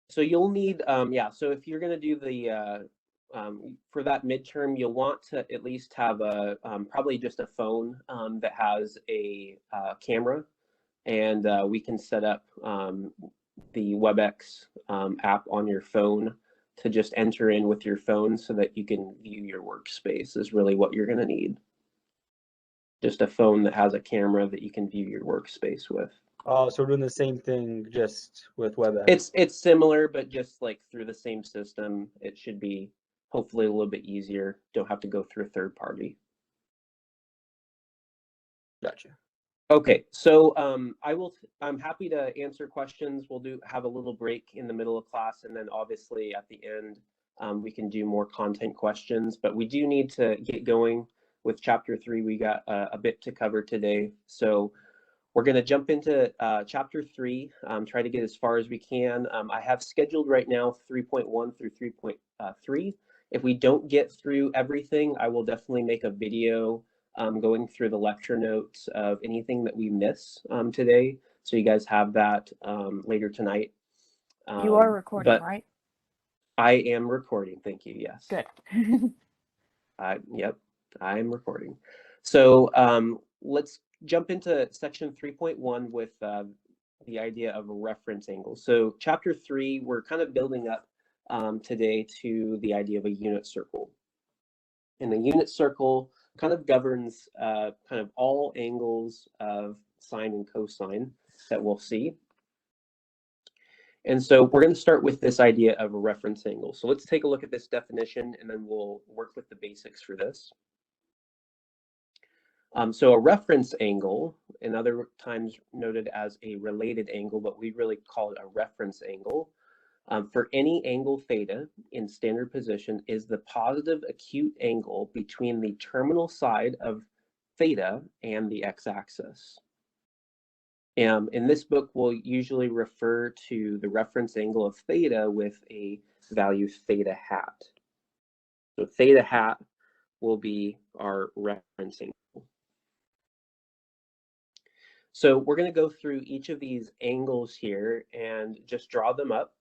So you'll need, yeah, so if you're going to do the, for that midterm, you'll want to at least have a, probably just a phone that has a camera, and we can set up the WebEx app on your phone to just enter in with your phone so that you can view your workspace is really what you're going to need. Just a phone that has a camera that you can view your workspace with. Oh, so we're doing the same thing just with WebEx. It's similar, but just like through the same system. It should be hopefully a little bit easier. Don't have to go through a third party. Gotcha. Okay, so I'm happy to answer questions. We'll have a little break in the middle of class, and then obviously at the end we can do more content questions. But we do need to get going with chapter 3. We got a bit to cover today, so we're going to jump into chapter 3. Try to get as far as we can. I have scheduled right now 3.1 through 3.3. If we don't get through everything, I will definitely make a video going through the lecture notes of anything that we miss today, so you guys have that later tonight. You are recording, right? I am recording, thank you, yes. Good. Yep, I'm recording. So let's jump into section 3.1 with the idea of a reference angle. So chapter 3, we're kind of building up today to the idea of a unit circle. And the unit circle kind of governs kind of all angles of sine and cosine that we'll see. And so we're going to start with this idea of a reference angle. So let's take a look at this definition, and then we'll work with the basics for this. So a reference angle, and other times noted as a related angle, but we really call it a reference angle, for any angle theta in standard position is the positive acute angle between the terminal side of theta and the x-axis. In this book, we'll usually refer to the reference angle of theta with a value theta hat. So theta hat will be our reference angle. So we're going to go through each of these angles here and just draw them up,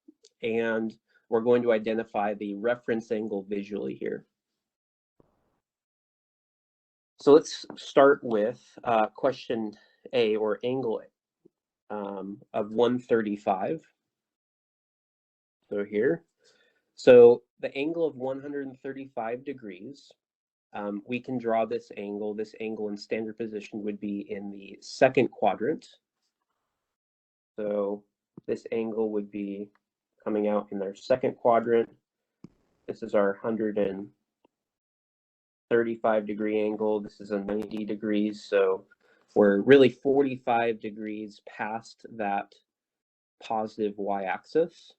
and we're going to identify the reference angle visually here. So let's start with question A, or angle of 135. So here, so the angle of 135 degrees, we can draw this angle. This angle in standard position would be in the second quadrant. So this angle would be coming out in our second quadrant. This is our 135 degree angle. This is a 90 degrees. So we're really 45 degrees past that positive y-axis.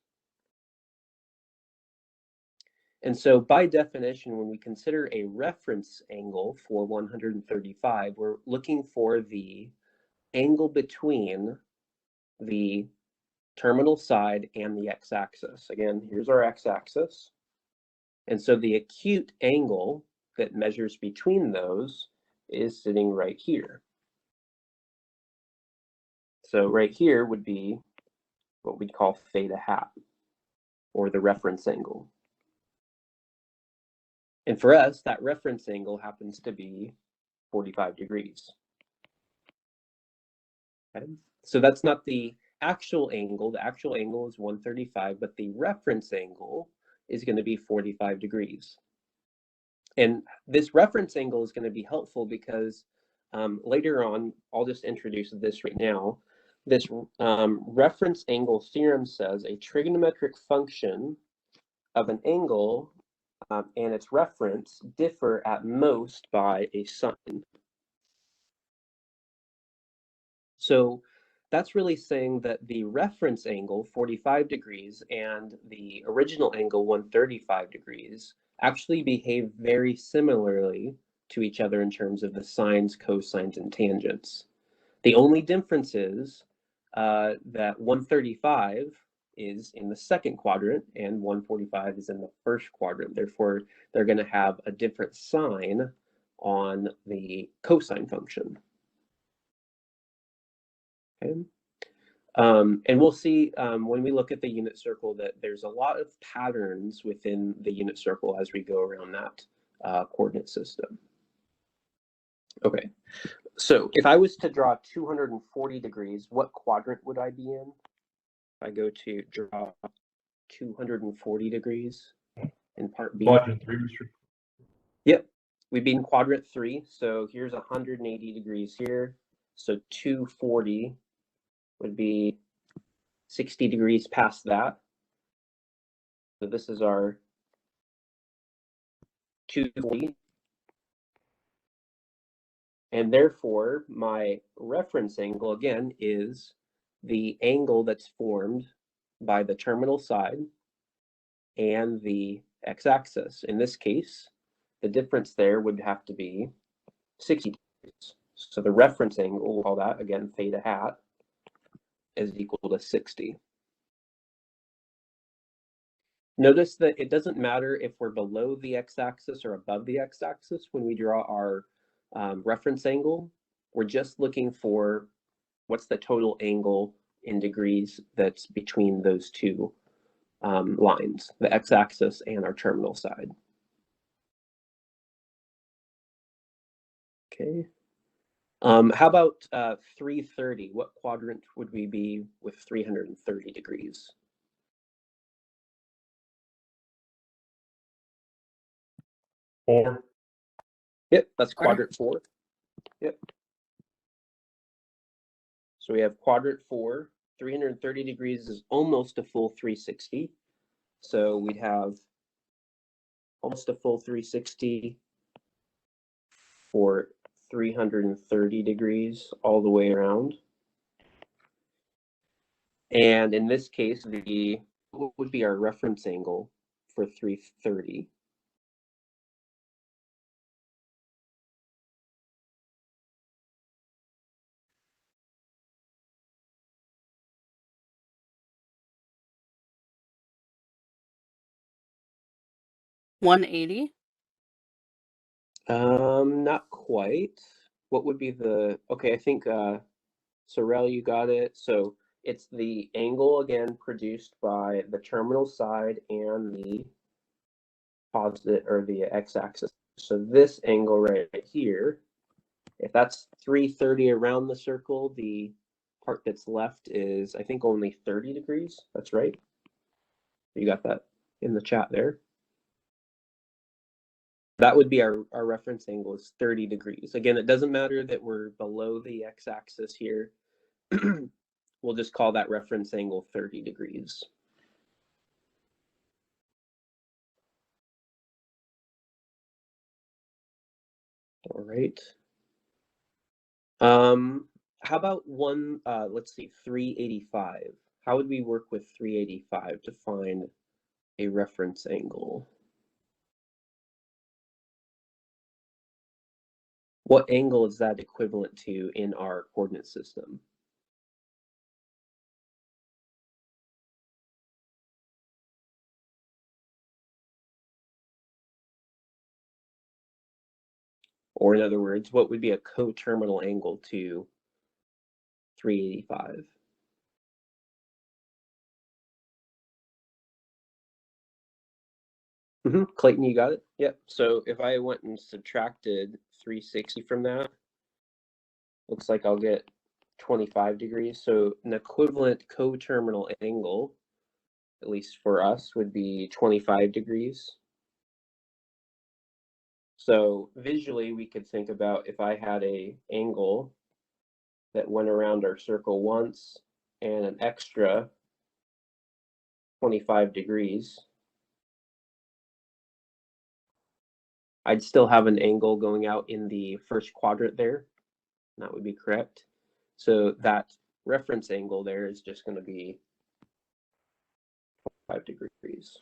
And so by definition, when we consider a reference angle for 135, we're looking for the angle between the terminal side and the x-axis. Again, here's our x-axis. And so the acute angle that measures between those is sitting right here. So right here would be what we'd call theta hat, or the reference angle. And for us, that reference angle happens to be 45 degrees. Okay? So that's not the actual angle. The actual angle is 135, but the reference angle is going to be 45 degrees. And this reference angle is going to be helpful because later on, I'll just introduce this right now. This reference angle theorem says a trigonometric function of an angle and its reference differ at most by a sign. So that's really saying that the reference angle, 45 degrees, and the original angle, 135 degrees, actually behave very similarly to each other in terms of the sines, cosines, and tangents. The only difference is that 135 is in the second quadrant and 145 is in the first quadrant. Therefore, they're going to have a different sign on the cosine function. Okay. And we'll see when we look at the unit circle that there's a lot of patterns within the unit circle as we go around that coordinate system. Okay, so if I was to draw 240 degrees, what quadrant would I be in? If I go to draw 240 degrees in part B. Quadrant 3, Mr. Yep, we'd be in quadrant 3. So here's 180 degrees here. So 240 would be 60 degrees past that. So this is our 240. And therefore, my reference angle, again, is the angle that's formed by the terminal side and the x-axis. In this case, the difference there would have to be 60 degrees. So the reference angle, we'll call that, again, theta hat, is equal to 60. Notice that it doesn't matter if we're below the x-axis or above the x-axis when we draw our reference angle. We're just looking for what's the total angle in degrees that's between those two lines, the x-axis and our terminal side. Okay. How about 330? What quadrant would we be with 330 degrees? Four. Yep, that's quadrant 4. Yep. So we have quadrant 4. 330 degrees is almost a full 360. So we'd have almost a full 360 for 330 degrees all the way around. And in this case, what would be our reference angle for 330? $180. Not quite. What would be okay, I think Sorrel, you got it. So it's the angle again produced by the terminal side and the positive or the x-axis. So this angle right here, if that's 330 around the circle, the part that's left is, I think, only 30 degrees. That's right. You got that in the chat there. That would be our reference angle is 30 degrees. Again, it doesn't matter that we're below the x-axis here. We'll just call that reference angle 30 degrees. All right. How about let's see, 385. How would we work with 385 to find a reference angle? What angle is that equivalent to in our coordinate system? Or in other words, what would be a coterminal angle to 385? Clayton, you got it? Yep. So if I went and subtracted 360 from that, looks like I'll get 25 degrees. So an equivalent coterminal angle, at least for us, would be 25 degrees. So visually, we could think about if I had an angle that went around our circle once and an extra 25 degrees, I'd still have an angle going out in the first quadrant there. That would be correct. So that reference angle there is just going to be 5 degrees.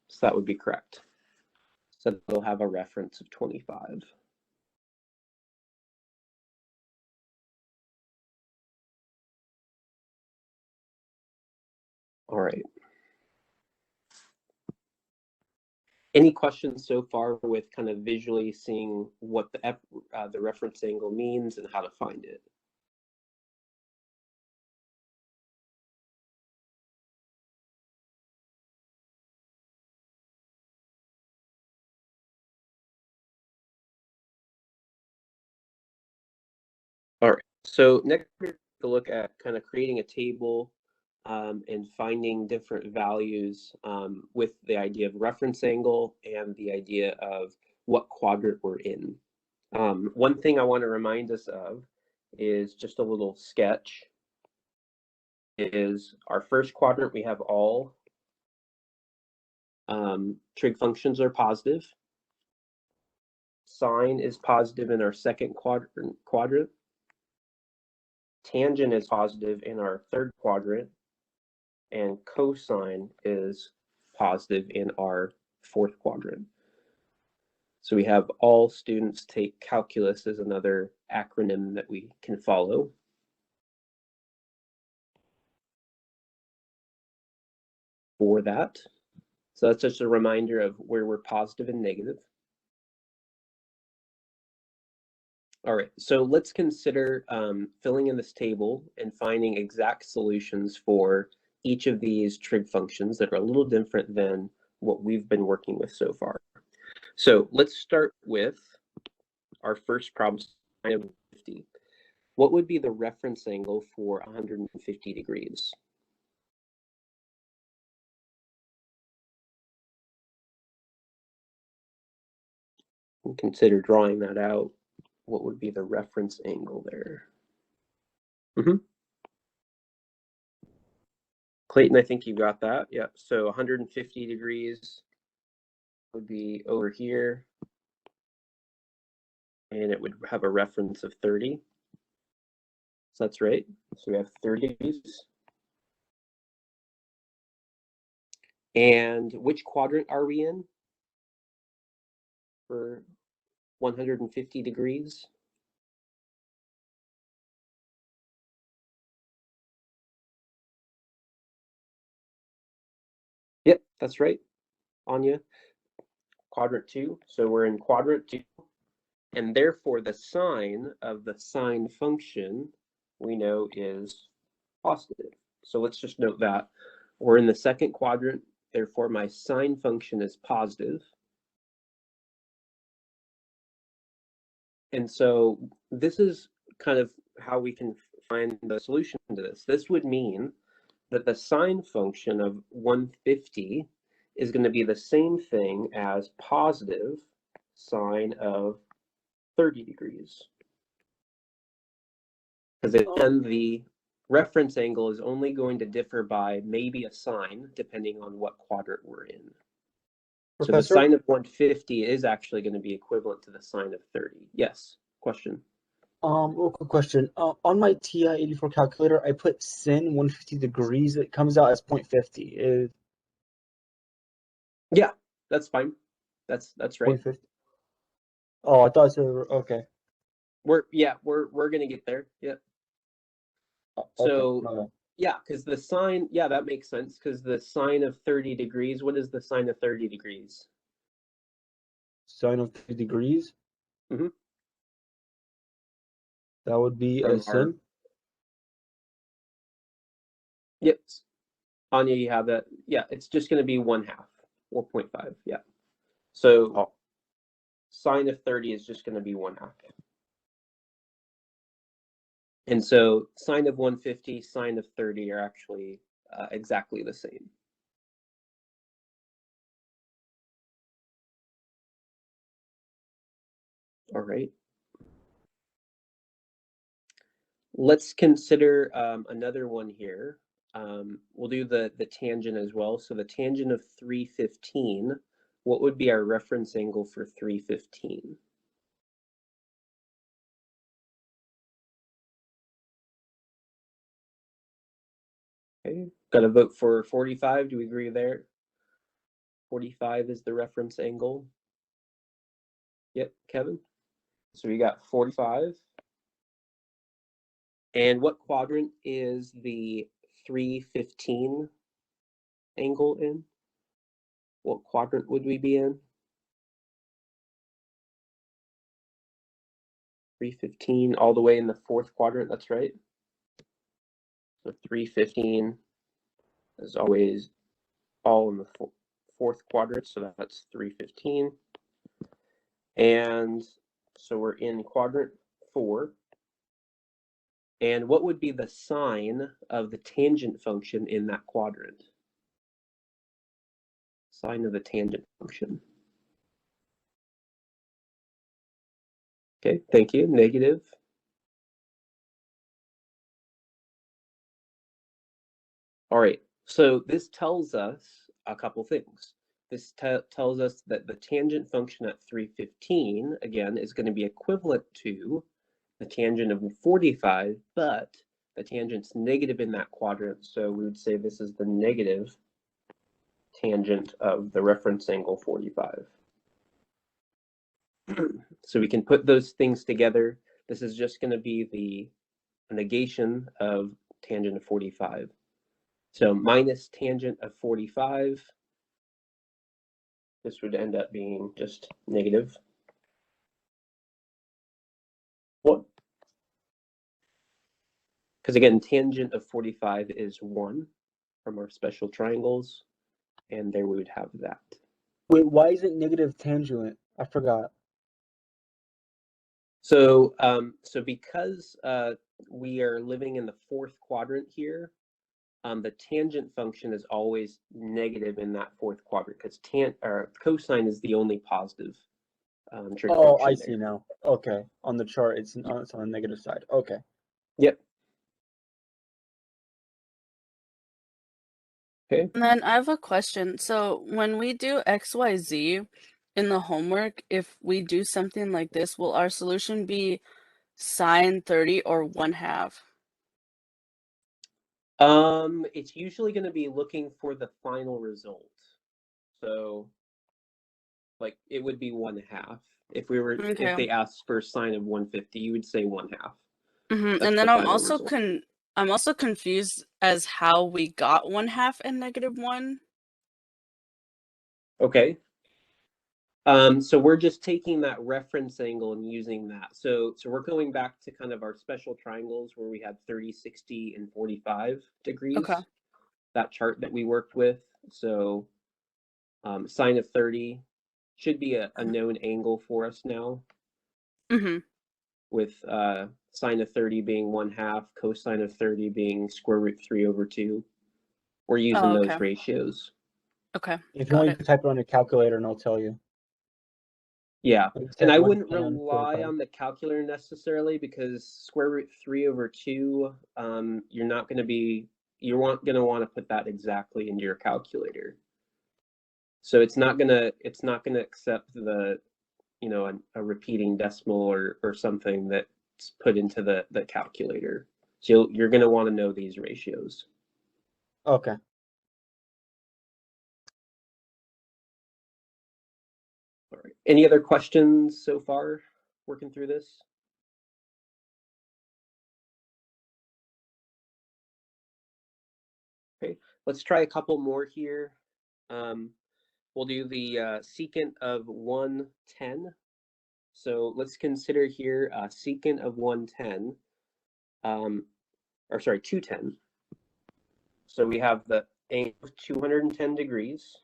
So that would be correct. So they'll have a reference of 25. All right. Any questions so far with kind of visually seeing what the reference angle means and how to find it? So next, we're going to look at kind of creating a table and finding different values with the idea of reference angle and the idea of what quadrant we're in. One thing I want to remind us of is just a little sketch. Is our first quadrant, we have all trig functions are positive. Sine is positive in our second quadrant. Tangent is positive in our third quadrant. And cosine is positive in our fourth quadrant. So we have all students take calculus as another acronym that we can follow. For that. So that's just a reminder of where we're positive and negative. All right, so let's consider filling in this table and finding exact solutions for each of these trig functions that are a little different than what we've been working with so far. So let's start with our first problem, sine of 50. What would be the reference angle for 150 degrees? And consider drawing that out. What would be the reference angle there? Clayton, I think you got that. Yep. So 150 degrees would be over here. And it would have a reference of 30. So that's right. So we have 30 degrees. And which quadrant are we in for 150 degrees? Yep, that's right, Anya. Quadrant 2. So we're in quadrant 2. And therefore, the sign of the sine function we know is positive. So let's just note that. We're in the second quadrant. Therefore, my sine function is positive. And so this is kind of how we can find the solution to this. This would mean that the sine function of 150 is going to be the same thing as positive sine of 30 degrees. Because again, the reference angle is only going to differ by maybe a sign, depending on what quadrant we're in. So the sine of 150 is actually going to be equivalent to the sine of 30. Yes, question? Real quick question. On my TI-84 calculator, I put sin 150 degrees. It comes out as 0.50. Yeah, that's fine. That's right. 0.50. Oh, I thought it said, okay. We're gonna get there. Yeah. So Okay. yeah, because the sine, yeah, that makes sense. Because the sine of 30 degrees, what is the sine of 30 degrees? Sine of 30 degrees. Mm-hmm. That would be a sin. Yep. Anya, you have that. Yeah, it's just going to be 1/2, 4.5. Yeah. So sine of 30 is just going to be 1/2. And so sine of 150, sine of 30 are actually exactly the same. All right. Let's consider another one here. We'll do the tangent as well. So the tangent of 315, what would be our reference angle for 315? Okay, got to vote for 45. Do we agree there? 45 is the reference angle. Yep, Kevin. So we got 45. And what quadrant is the 315 angle in? What quadrant would we be in? 315 all the way in the fourth quadrant, that's right. So 315 is always all in the fourth quadrant, so that's 315. And so we're in quadrant 4. And what would be the sign of the tangent function in that quadrant? Sign of the tangent function. Okay, thank you. Negative. All right, so this tells us a couple things. This tells us that the tangent function at 315, again, is going to be equivalent to the tangent of 45, but the tangent's negative in that quadrant, so we would say this is the negative tangent of the reference angle 45. So we can put those things together. This is just going to be the negation of tangent of 45. So minus tangent of 45, this would end up being just negative 1. Because again, tangent of 45 is 1 from our special triangles, and there we would have that. Wait, why is it negative tangent? I forgot. So, so because we are living in the 4th quadrant here, the tangent function is always negative in that 4th quadrant because cosine is the only positive trig Oh, function I there. see now. Okay, on the chart, it's on the negative side. Okay. Yep. Okay. And then I have a question. So when we do XYZ in the homework, if we do something like this, will our solution be sine 30 or 1/2? It's usually going to be looking for the final result. So, like, it would be 1/2. If Okay. they asked for sine of 150, you would say 1/2. And That's then the I'm final also result. I'm also confused as how we got 1/2 and -1. Okay. So we're just taking that reference angle and using that. So we're going back to kind of our special triangles where we had 30, 60, and 45 degrees. Okay. That chart that we worked with. So sine of 30 should be a known angle for us now. With sine of 30 being 1/2, cosine of 30 being square root 3/2. We're using Oh, okay. those ratios. Okay. If you Got want, it. you can type it on your calculator, and I'll tell you. Yeah, Like and I 1 wouldn't and rely 45. on the calculator necessarily because square root 3/2, you're not going to be, you're going to want to put that exactly into your calculator. So it's not going to accept the, you know, a repeating decimal or something that's put into the calculator. So you're going to want to know these ratios. Okay. All right. Any other questions so far working through this? Okay, let's try a couple more here. We'll do the secant of 110. So let's consider here secant of 110, or sorry, 210. So we have the angle of 210 degrees.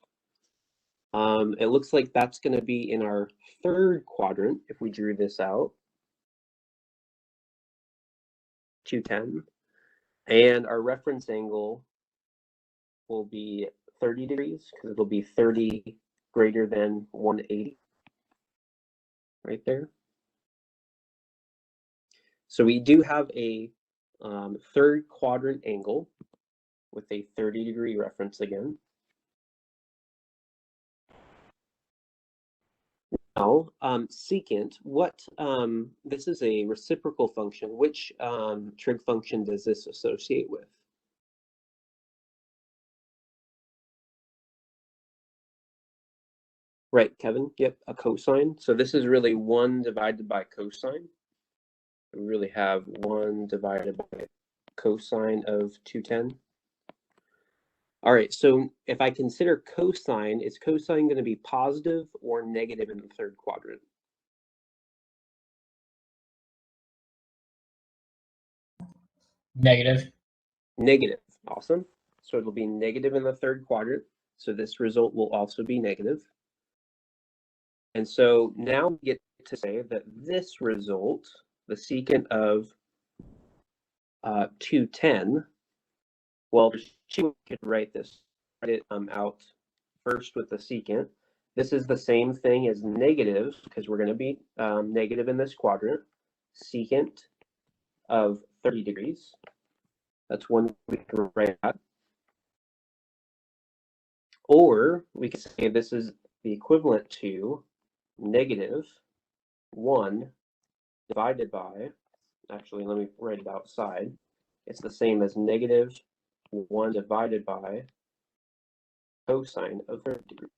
It looks like that's going to be in our 3rd quadrant if we drew this out. 210. And our reference angle will be 30 degrees because it'll be 30 greater than 180 right there. So we do have a 3rd quadrant angle with a 30-degree reference again. Now, secant, this is a reciprocal function. Which trig function does this associate with? Right, Kevin? Yep, a cosine. So this is really 1 divided by cosine. We really have 1 divided by cosine of 210. All right, so if I consider cosine, is cosine going to be positive or negative in the 3rd quadrant? Negative. Negative. Awesome. So it'll be negative in the 3rd quadrant. So this result will also be negative. And so now we get to say that this result, the secant of 210, well, we could write this, write it out first with the secant. This is the same thing as negative, because we're going to be negative in this quadrant, secant of 30 degrees. That's one we can write out. Or we could say this is the equivalent to negative 1 divided by, actually, let me write it outside. It's the same as negative 1 divided by cosine of 30 degrees.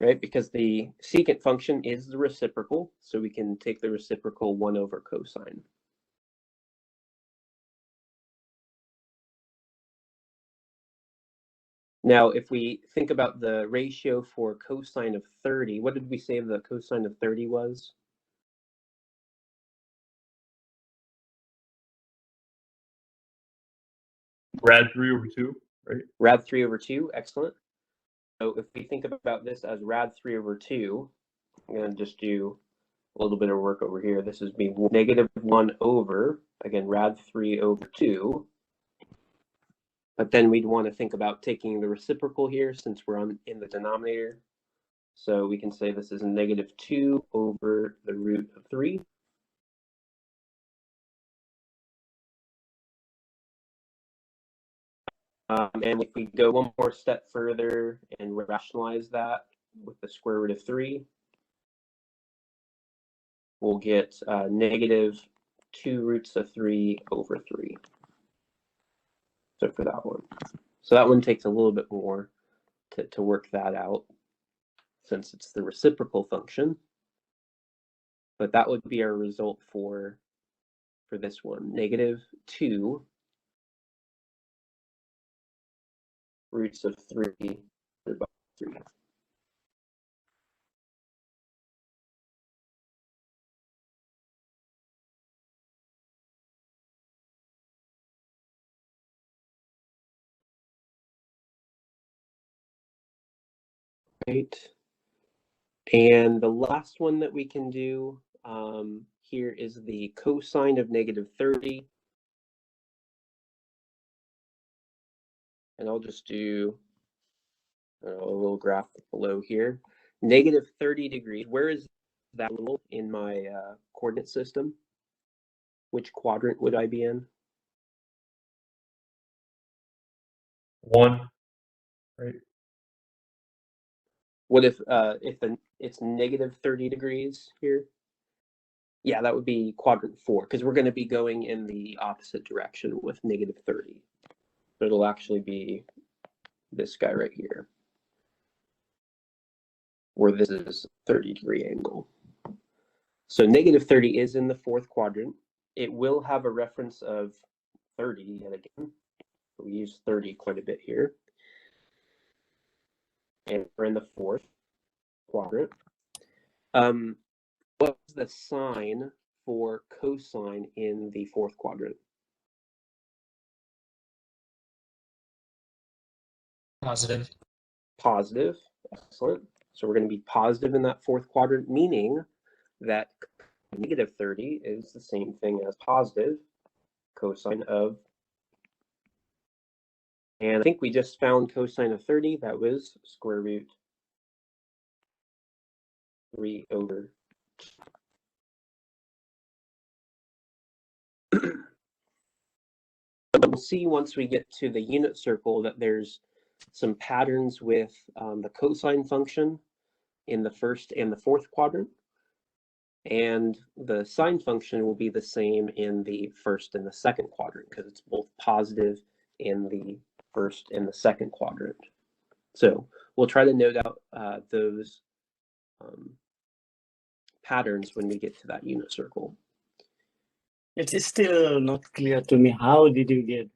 Right, because the secant function is the reciprocal, so we can take the reciprocal 1 over cosine. Now, if we think about the ratio for cosine of 30, what did we say the cosine of 30 was? Rad 3 over 2, right? Rad 3 over 2, excellent. So if we think about this as rad 3 over 2, I'm going to just do a little bit of work over here. This is be negative 1 over, again, rad 3 over 2. But then we'd want to think about taking the reciprocal here since we're in the denominator. So we can say this is negative 2 over the root of 3. And if we go one more step further and rationalize that with the square root of 3, we'll get negative 2 roots of 3 over 3. So for that one. So that one takes a little bit more to work that out since it's the reciprocal function. But that would be our result for this one, negative 2 roots of 3 divided by 3. Right. And the last one that we can do here is the cosine of negative 30. And I'll just do a little graph below here. Negative 30 degrees. Where is that little in my coordinate system? Which quadrant would I be in? 1, right? What if it's negative 30 degrees here? Yeah, that would be quadrant 4, because we're going to be going in the opposite direction with negative 30. So it'll actually be this guy right here, where this is 30-degree angle. So negative 30 is in the 4th quadrant. It will have a reference of 30 yet again. We use 30 quite a bit here. And we're in the 4th quadrant. What's the sign for cosine in the 4th quadrant? Positive. Positive. Excellent. So we're going to be positive in that 4th quadrant, meaning that negative 30 is the same thing as positive cosine of, and I think we just found cosine of 30. That was square root 3 over. We'll see once we get to the unit circle that there's some patterns with the cosine function in the 1st and the 4th quadrant. And the sine function will be the same in the 1st and the 2nd quadrant because it's both positive in the 1st and the 2nd quadrant. So we'll try to note out those patterns when we get to that unit circle. It is still not clear to me. How did you get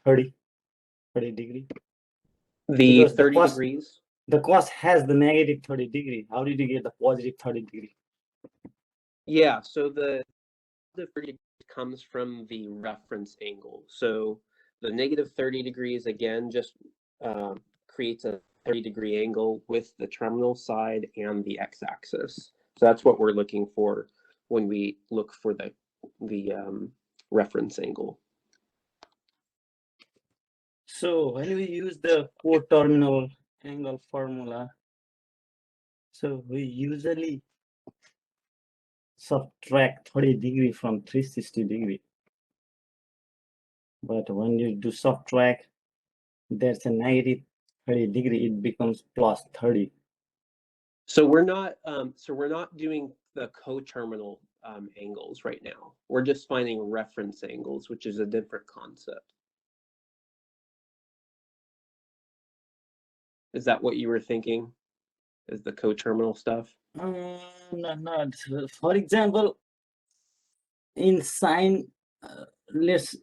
30 degree? The Because 30 degrees. The cos has the negative 30 degree. How did you get the positive 30 degree? Yeah, so the 30 comes from the reference angle. So the negative 30 degrees, again, just creates a 30-degree angle with the terminal side and the x-axis. So that's what we're looking for when we look for the reference angle. So when we use the coterminal angle formula, so we usually subtract 30 degree from 360 degree. But when you do subtract, there's a negative 30 degree, it becomes plus 30. So we're not doing the coterminal angles right now. We're just finding reference angles, which is a different concept. Is that what you were thinking? Is the coterminal stuff? Not. For example, in sine, let's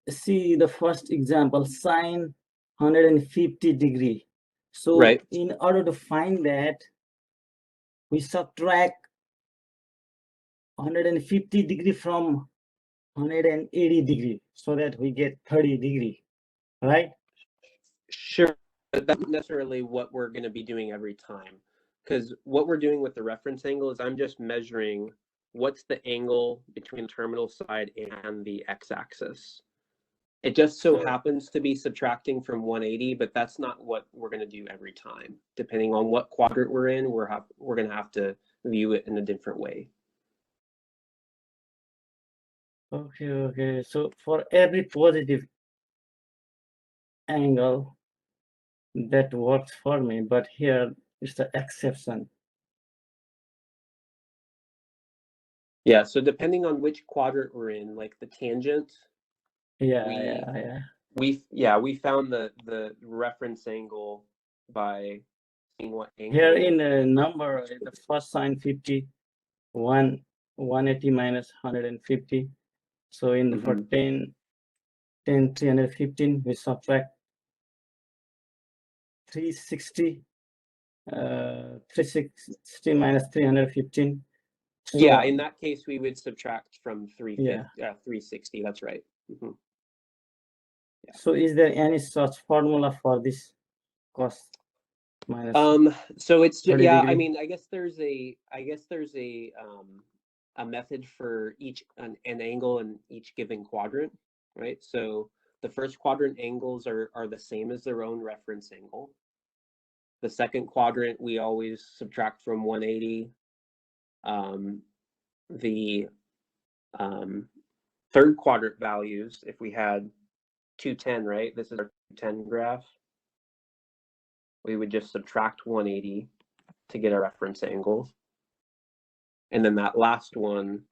see the first example, sine 150 degree. So right. In order to find that, we subtract 150 degree from 180 degree so that we get 30 degree, right? Sure, but that's not necessarily what we're going to be doing every time, because what we're doing with the reference angle is I'm just measuring what's the angle between the terminal side and the x-axis. It just so happens to be subtracting from 180, but that's not what we're going to do every time. Depending on what quadrant we're in, we're going to have to view it in a different way. Okay. So for every positive angle, that works for me, but here is the exception. Yeah, so depending on which quadrant we're in, like the tangent, Yeah. we found the reference angle by seeing what angle. Here in the number, the first sine 50, 180 minus 150. So in the for 10, 315, we subtract 360, 360 minus 315. So, yeah, in that case, we would subtract from 360. That's right. Yeah. So is there any such formula for this cos minus? So it's just, yeah, degree? I mean, I guess there's a method for an angle in each given quadrant, right? So the first quadrant angles are the same as their own reference angle. The second quadrant, we always subtract from 180. The third quadrant values, if we had 210, right? This is our 210 graph. We would just subtract 180 to get a reference angle. And then that last one,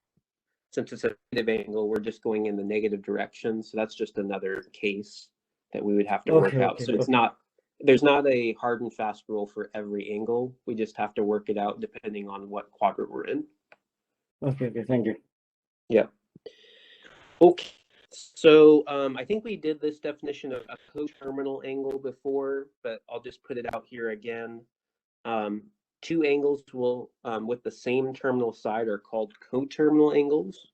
since it's a negative angle, we're just going in the negative direction. So that's just another case that we would have to work out. So it's not, there's not a hard and fast rule for every angle. We just have to work it out depending on what quadrant we're in. Okay, thank you. Yeah. Okay. So I think we did this definition of a coterminal angle before, but I'll just put it out here again. Two angles will with the same terminal side are called coterminal angles.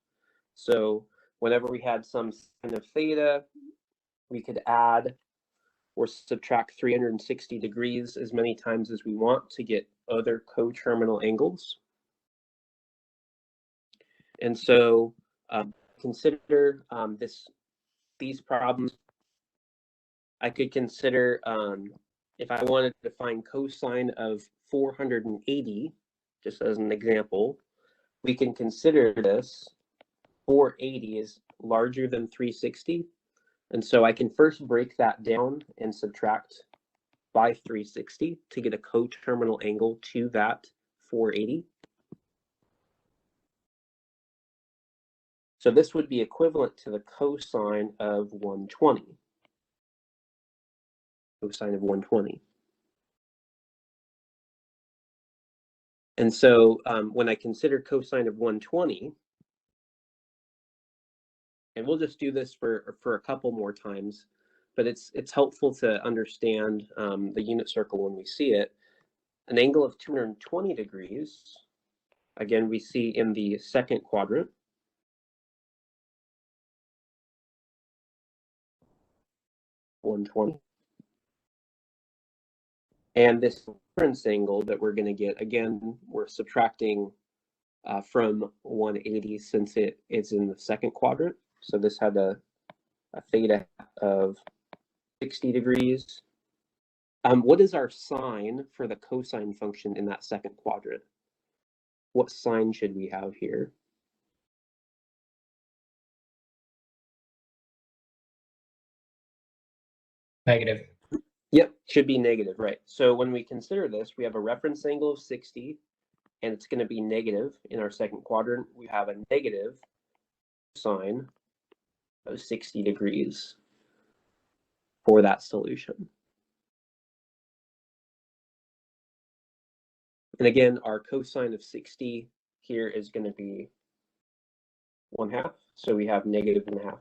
So whenever we had some sine of theta, we could add or subtract 360 degrees as many times as we want to get other coterminal angles. And so consider these problems. I could consider if I wanted to find cosine of 480, just as an example, we can consider this 480 is larger than 360. And so I can first break that down and subtract by 360 to get a coterminal angle to that 480. So this would be equivalent to the cosine of 120. Cosine of 120. And so when I consider cosine of 120, and we'll just do this for a couple more times, but it's helpful to understand the unit circle when we see it. An angle of 220 degrees, again, we see in the second quadrant. (120). And this reference angle that we're going to get, again, we're subtracting from 180 since it is in the second quadrant. So this had a theta of 60 degrees. What is our sign for the cosine function in that second quadrant? What sign should we have here? Negative. Yep, should be negative, right? So when we consider this, we have a reference angle of 60, and it's going to be negative in our second quadrant. We have a negative sine of 60 degrees for that solution. And again, our cosine of 60 here is going to be 1/2. So we have negative 1/2.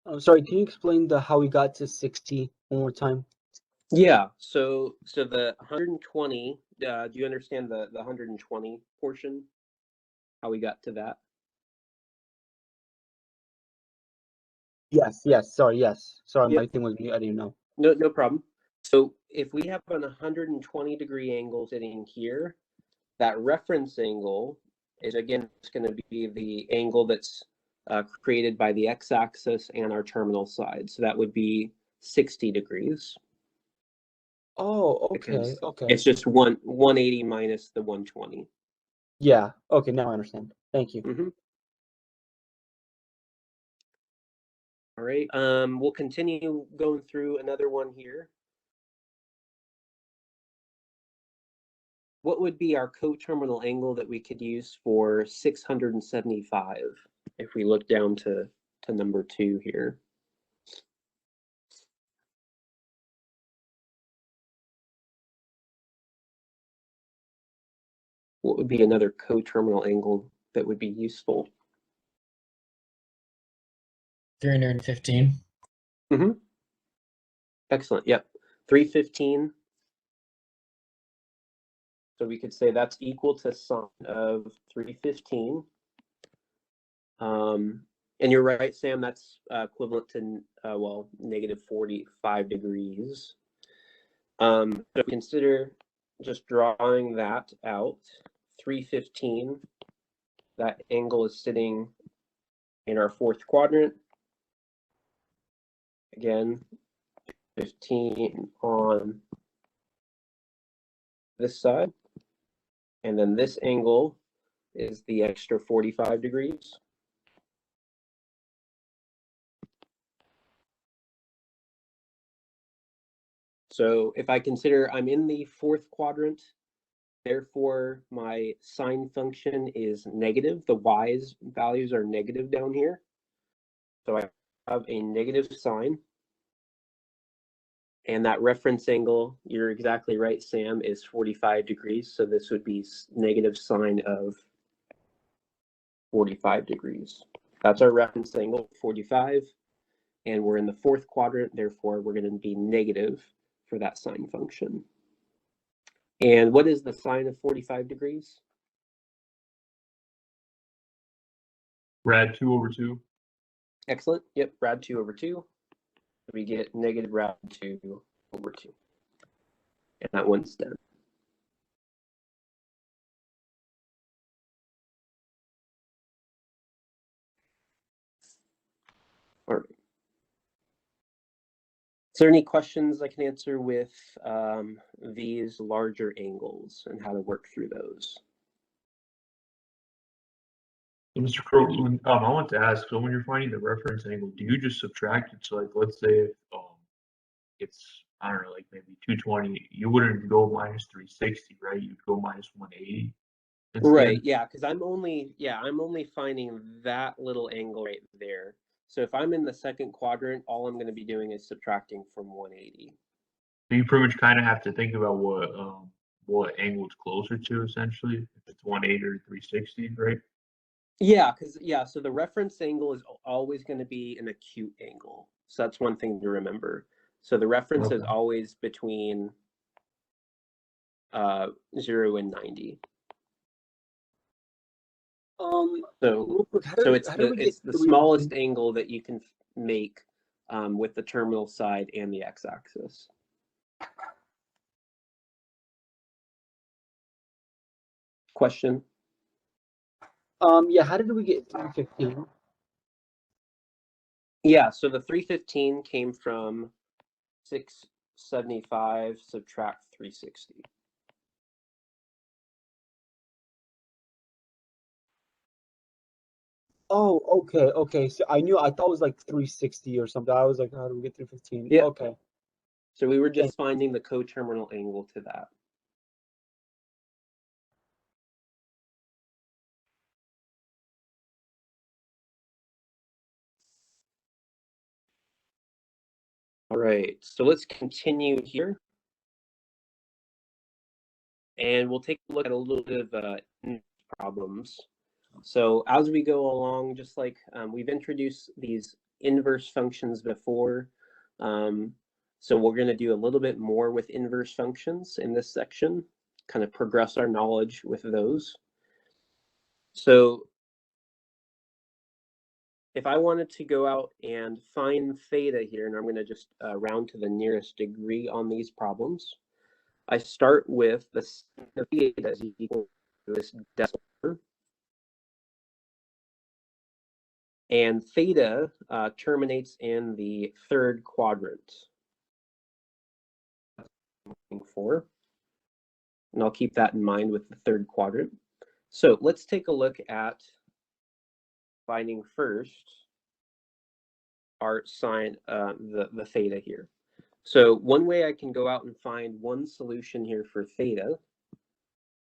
I'm sorry, can you explain how we got to 60 one more time? Yeah, so the 120, do you understand the 120 portion? How we got to that? Yes, sorry, yes. Sorry, Yep. my thing was mute, I didn't know. No problem. So if we have an 120-degree angle sitting here, that reference angle is, again, it's going to be the angle that's created by the x-axis and our terminal side. So that would be 60 degrees. Oh, okay, okay. It's just 180 minus the 120. Yeah, okay, now I understand. Thank you. Mm-hmm. All right, we'll continue going through another one here. What would be our coterminal angle that we could use for 675 if we look down to number 2 here? What would be another coterminal angle that would be useful? 315. Mm-hmm. Excellent. Yep. 315. So we could say that's equal to sine of 315. And you're right, Sam, that's equivalent to, well, negative 45 degrees. So consider just drawing that out. 315, that angle is sitting in our fourth quadrant. Again, 15 on this side. And then this angle is the extra 45 degrees. So if I consider I'm in the fourth quadrant, therefore my sine function is negative. The y's values are negative down here. So I have a negative sine. And that reference angle, you're exactly right, Sam, is 45 degrees. So this would be negative sine of 45 degrees. That's our reference angle, 45. And we're in the fourth quadrant, therefore we're going to be negative for that sine function. And what is the sine of 45 degrees? Rad 2/2. Excellent. Yep, rad 2/2. We get negative rad 2/2. And that one's done. All right. Is there any questions I can answer with these larger angles and how to work through those? So Mr. Crow, I want to ask, so when you're finding the reference angle, do you just subtract it? So like, let's say if it's, I don't know, like maybe 220, you wouldn't go minus 360, right? You'd go minus 180. Instead. Right, yeah, because I'm only finding that little angle right there. So if I'm in the second quadrant, all I'm going to be doing is subtracting from 180. So you pretty much kind of have to think about what angle it's closer to, essentially. If it's 180 or 360, right? Yeah, so the reference angle is always going to be an acute angle. So that's one thing to remember. So the reference is always between 0 and 90. So it's the smallest angle that you can make with the terminal side and the x-axis. question? Yeah, how did we get 315? Yeah, so the 315 came from 675 subtract 360. Oh, okay. So I thought it was like 360 or something. I was like, how do we get 315? Yeah. Okay. So we were just finding the coterminal angle to that. All right, so let's continue here. And we'll take a look at a little bit of problems. So as we go along, just like we've introduced these inverse functions before, so we're going to do a little bit more with inverse functions in this section, kind of progress our knowledge with those. So if I wanted to go out and find theta here, and I'm going to just round to the nearest degree on these problems, I start with the theta is equal to this decimal number. And theta terminates in the third quadrant. For, and I'll keep that in mind with the third quadrant. So let's take a look at finding first our sine, the theta here. So one way I can go out and find one solution here for theta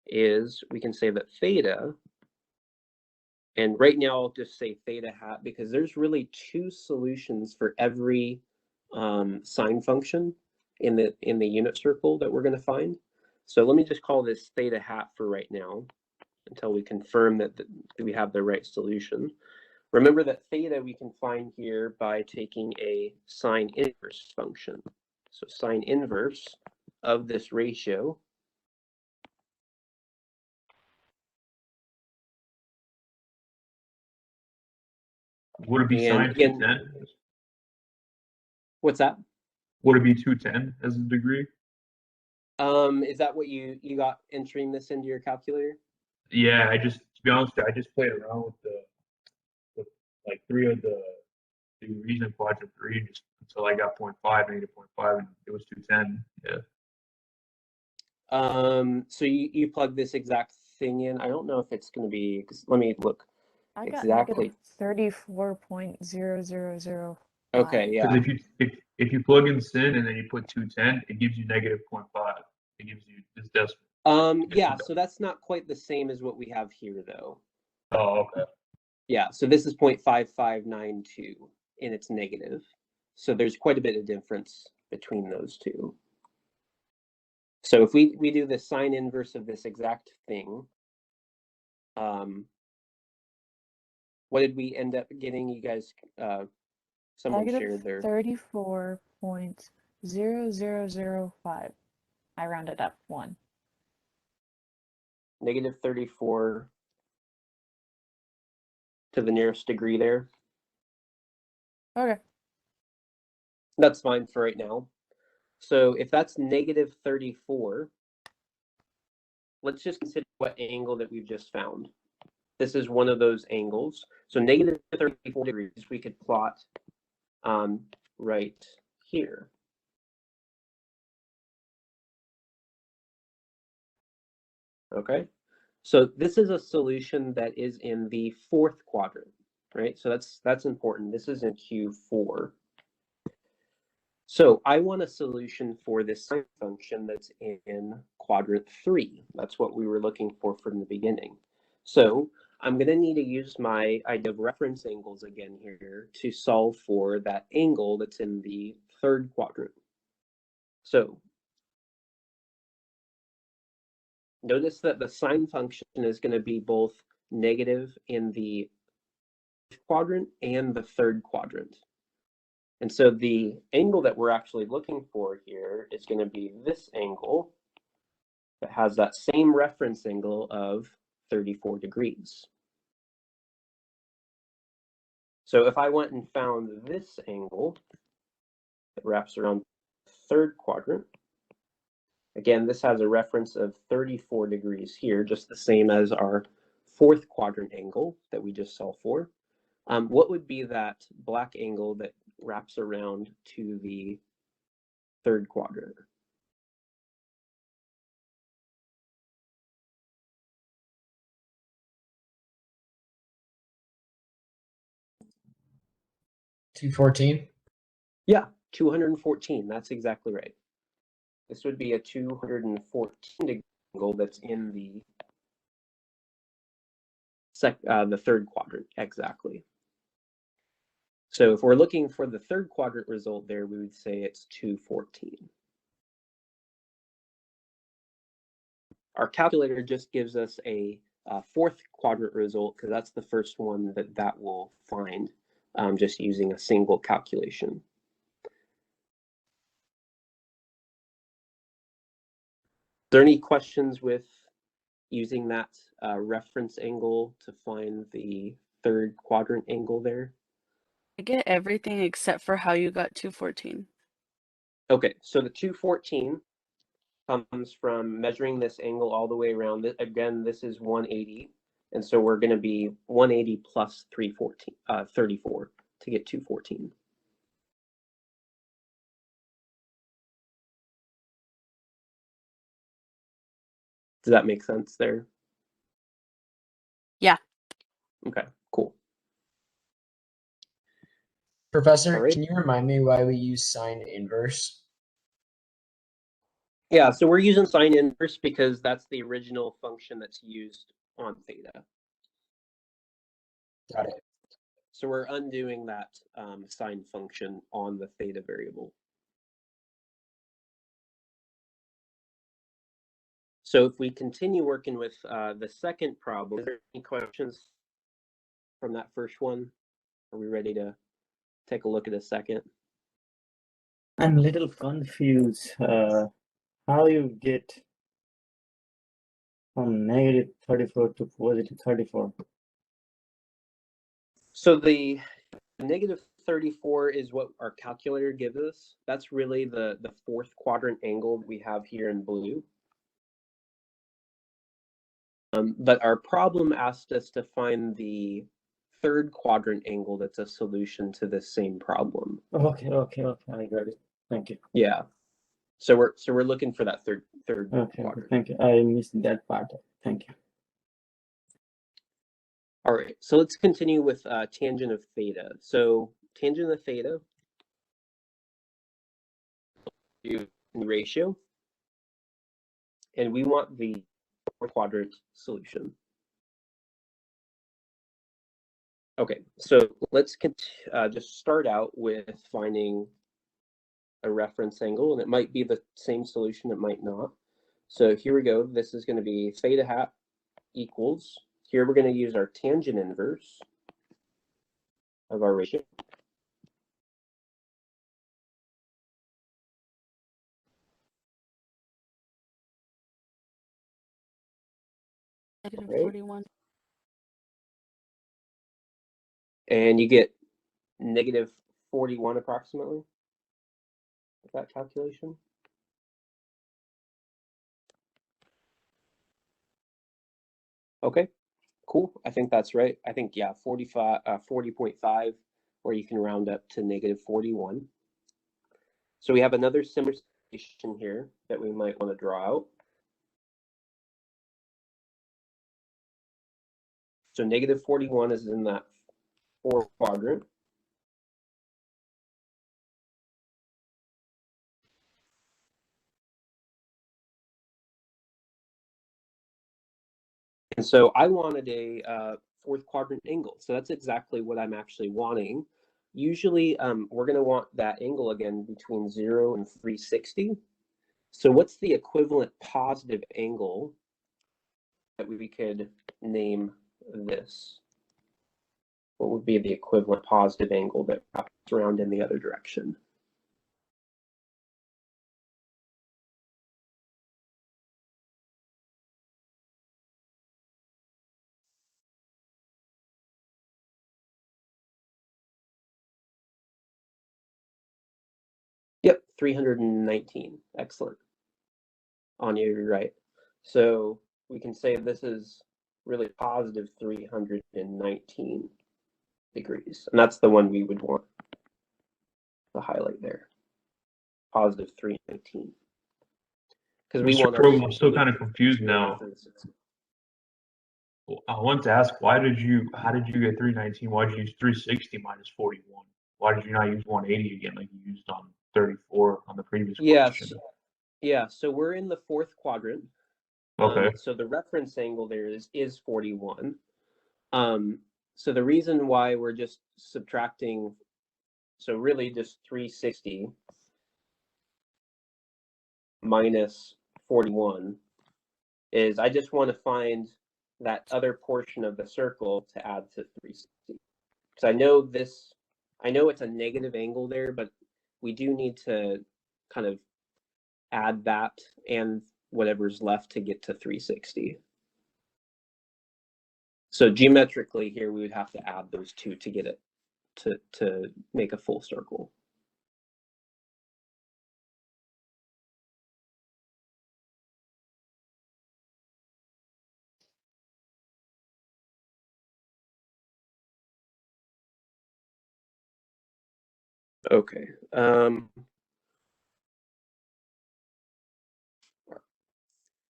is we can say that theta, and right now I'll just say theta hat because there's really two solutions for every sine function in the unit circle that we're going to find. So let me just call this theta hat for right now until we confirm that we have the right solution. Remember that theta we can find here by taking a sine inverse function. So sine inverse of this ratio Would it be sine 210? What's that? Would it be 210 as a degree? Is that what you got entering this into your calculator? Yeah, to be honest, I just played around with like three of the degrees in quadrant 3 just until I got 0.5, negative 0.5, and it was 210. Yeah. So you plug this exact thing in. I don't know if it's going to be, because let me look. I got Exactly. negative 34.0005. Okay, yeah. Because if you plug in sin and then you put 210, it gives you negative 0.5. It gives you this decimal. Yeah, so that's not quite the same as what we have here, though. Oh, okay. Yeah, so this is 0.5592, and it's negative. So there's quite a bit of difference between those two. So if we do the sine inverse of this exact thing, what did we end up getting? You guys, someone shared their... 34.0005. I rounded up 1. Negative 34 to the nearest degree there. Okay. That's fine for right now. So if that's negative 34, let's just consider what angle that we've just found. This is one of those angles. So negative 34 degrees we could plot right here. Okay, so this is a solution that is in the fourth quadrant, right? So that's important. This is in Q4. So I want a solution for this sine function that's in quadrant 3. That's what we were looking for from the beginning. So I'm going to need to use my idea of reference angles again here to solve for that angle that's in the third quadrant. So notice that the sine function is going to be both negative in the quadrant and the third quadrant. And so the angle that we're actually looking for here is going to be this angle that has that same reference angle of 34 degrees. So if I went and found this angle that wraps around the third quadrant, Again, this has a reference of 34 degrees here, just the same as our fourth quadrant angle that we just solved for. What would be that black angle that wraps around to the third quadrant? $214. Yeah, 214. That's exactly right. This would be a 214 degree angle that's in the third quadrant, exactly. So if we're looking for the third quadrant result there, we would say it's 214. Our calculator just gives us a fourth quadrant result because that's the first one that will find just using a single calculation. Are there any questions with using that reference angle to find the third quadrant angle there? I get everything except for how you got 214. Okay, so the 214 comes from measuring this angle all the way around. Again, this is 180, and so we're going to be 180 plus 34 to get 214. Does that make sense there? Yeah. Okay, cool. Professor, All right. can you remind me why we use sine inverse? Yeah, so we're using sine inverse because that's the original function that's used on theta. Got it. So we're undoing that sine function on the theta variable. So if we continue working with the second problem, are there any questions from that first one? Are we ready to take a look at a second? I'm a little confused. How you get from negative 34 to positive 34? So the negative 34 is what our calculator gives us. That's really the fourth quadrant angle we have here in blue. But our problem asked us to find the third quadrant angle that's a solution to this same problem. Okay, I got it. Thank you. Yeah. So we're looking for that third Okay, quadrant. thank you. I missed that part. Thank you. All right, so let's continue with tangent of theta. So tangent of theta, do the ratio, and we want the fourth quadrant solution. Okay, so let's just start out with finding a reference angle, and it might be the same solution, it might not. So here we go. This is going to be theta hat equals, here we're going to use our tangent inverse of our ratio. Negative Right. 41. And you get negative 41 approximately with that calculation. Okay, cool. I think that's right. I think, yeah, 40.5, or you can round up to negative 41. So we have another similar situation here that we might want to draw out. So negative 41 is in that fourth quadrant. And so I wanted a fourth quadrant angle. So that's exactly what I'm actually wanting. Usually we're going to want that angle again between 0 and 360. So what's the equivalent positive angle that we could name this? What would be the equivalent positive angle that wraps around in the other direction? Yep, 319. Excellent. Anya, you're right. So we can say this is really positive 319 degrees. And that's the one we would want to highlight there. Positive 319. Because we Mr. want our Crowe, I'm still solution kind of to confused be now. 360. I want to ask, how did you get 319? Why did you use 360 minus 41? Why did you not use 180 again like you used on 34 on the previous question? Yeah, so we're in the fourth quadrant. Okay. So the reference angle there is 41. So the reason why we're just subtracting, so really just 360 minus 41 is I just want to find that other portion of the circle to add to 360. Because I know it's a negative angle there, but we do need to kind of add that and whatever's left to get to 360. So geometrically here, we would have to add those two to get it to make a full circle. Okay.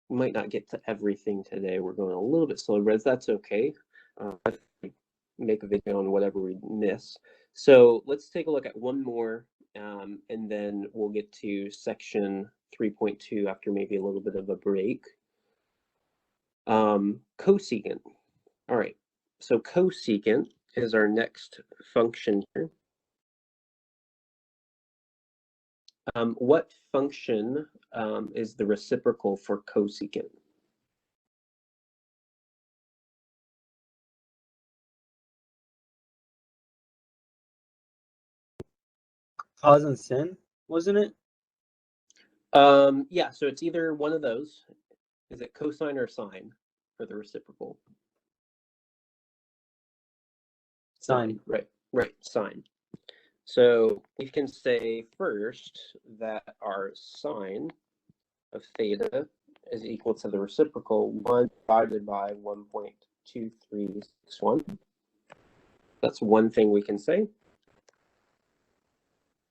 We might not get to everything today. We're going a little bit slow, but that's okay. Make a video on whatever we miss. So let's take a look at one more, and then we'll get to section 3.2 after maybe a little bit of a break. Cosecant. All right. So cosecant is our next function here. What function is the reciprocal for cosecant? Cos and sin, wasn't it? Yeah, so it's either one of those. Is it cosine or sine for the reciprocal? Sine. Right, sine. So we can say first that our sine of theta is equal to the reciprocal 1 divided by 1.2361. That's one thing we can say.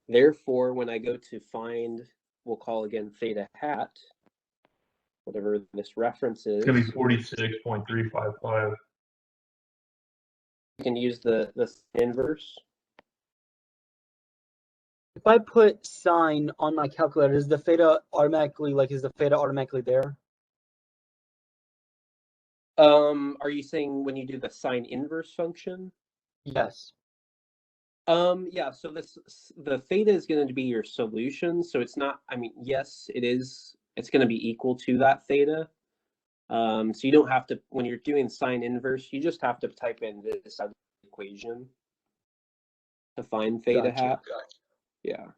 Therefore, when I go to find, we'll call again theta hat, whatever this reference is. It's going to be 46.355. You can use the inverse. If I put sine on my calculator, is the theta automatically there? Are you saying when you do the sine inverse function? Yes. Yeah, so the theta is going to be your solution. So it's not, I mean, yes, it is, it's going to be equal to that theta. So you don't have to, when you're doing sine inverse, you just have to type in this equation to find theta hat. Gotcha. Yeah.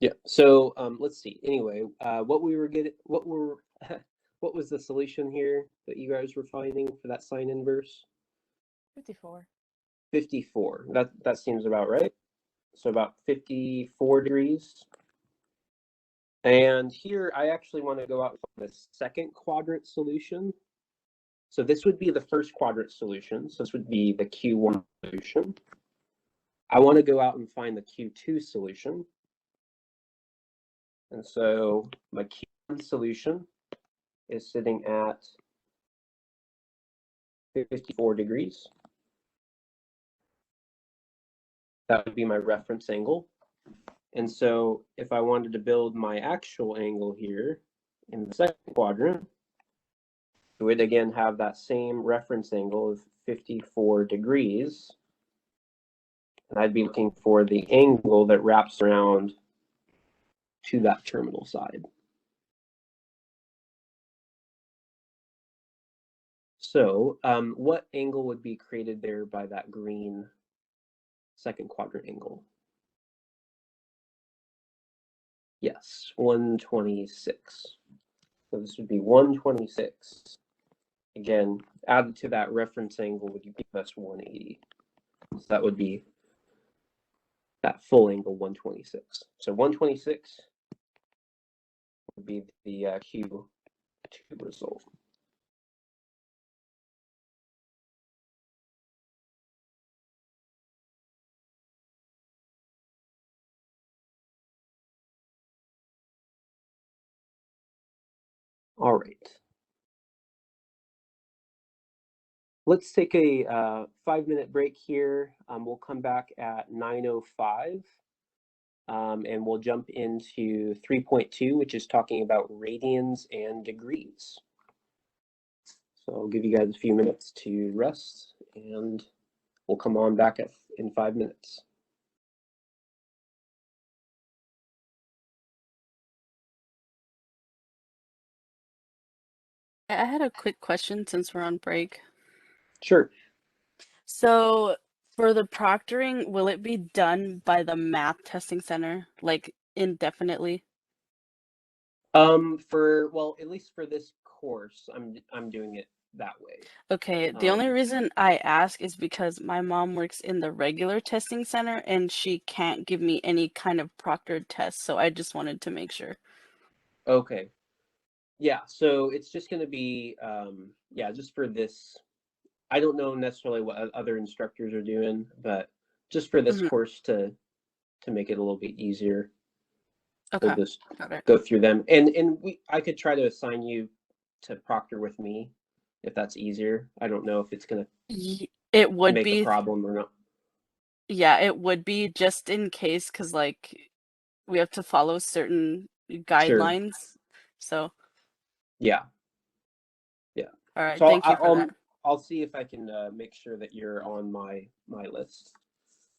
Yeah. So let's see. Anyway, what was the solution here that you guys were finding for that sine inverse? 54. 54. That seems about right. So about 54 degrees. And here I actually want to go out for the second quadrant solution. So this would be the first quadrant solution. So this would be the Q1 solution. I want to go out and find the Q2 solution. And so my Q1 solution is sitting at 54 degrees. That would be my reference angle. And so if I wanted to build my actual angle here in the second quadrant, it would again have that same reference angle of 54 degrees. And I'd be looking for the angle that wraps around to that terminal side. So what angle would be created there by that green second quadrant angle? Yes, 126. So this would be 126 again, added to that reference angle would give us 180. So that would be that full angle 126. So 126 would be the Q2 result. All right. Let's take a 5-minute break here. We'll come back at 9:05. And we'll jump into 3.2, which is talking about radians and degrees. So I'll give you guys a few minutes to rest, and we'll come on back in 5 minutes. I had a quick question since we're on break. Sure. So for the proctoring, will it be done by the math testing center, like indefinitely? Well, at least for this course, I'm doing it that way. Okay, the only reason I ask is because my mom works in the regular testing center and she can't give me any kind of proctored test, so I just wanted to make sure. Okay. Yeah, so it's just going to be, yeah, just for this. I don't know necessarily what other instructors are doing, but just for this Mhm. course to make it a little bit easier, Okay, we'll just got it. go through them. And I could try to assign you to proctor with me if that's easier. I don't know if it's going to It would make a be, problem or not. yeah, it would be just in case, because like we have to follow certain guidelines. So, Yeah. all right, So thank you for that. I'll see if I can make sure that you're on my list.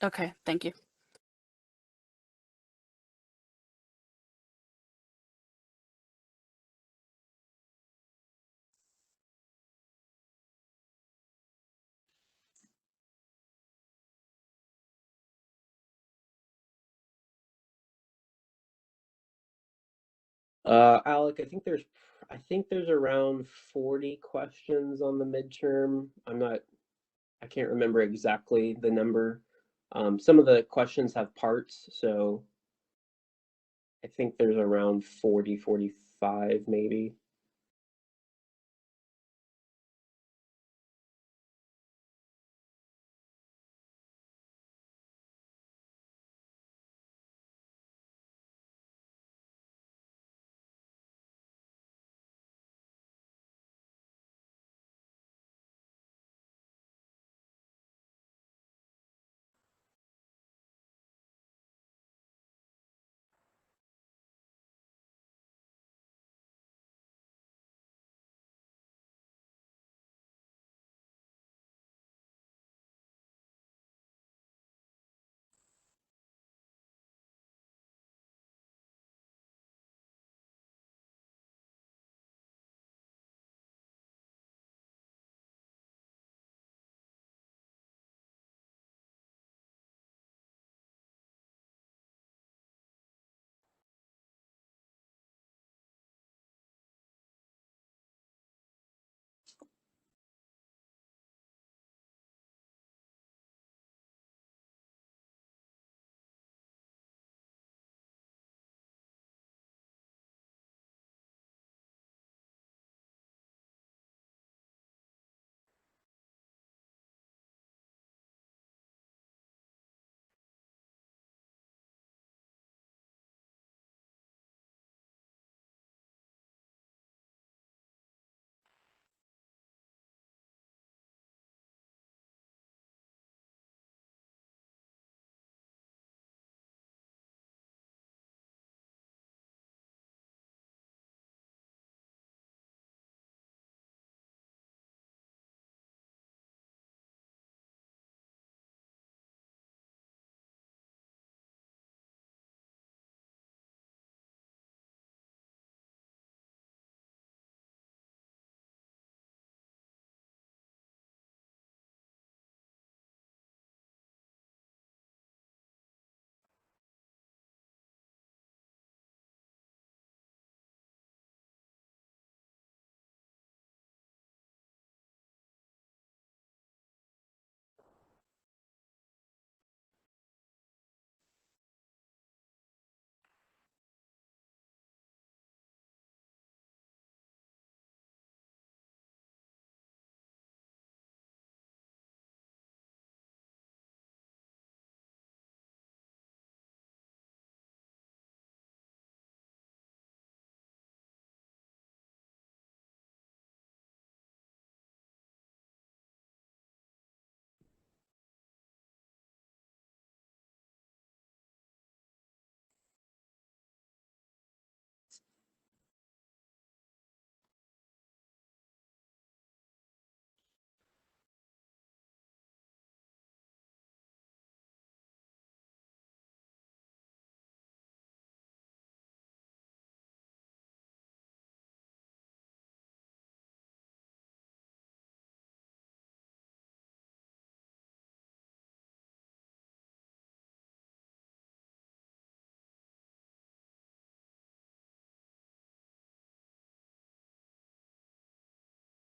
Okay, thank you. Alec, I think there's around 40 questions on the midterm. I can't remember exactly the number. Some of the questions have parts, so I think there's around 40, 45 maybe.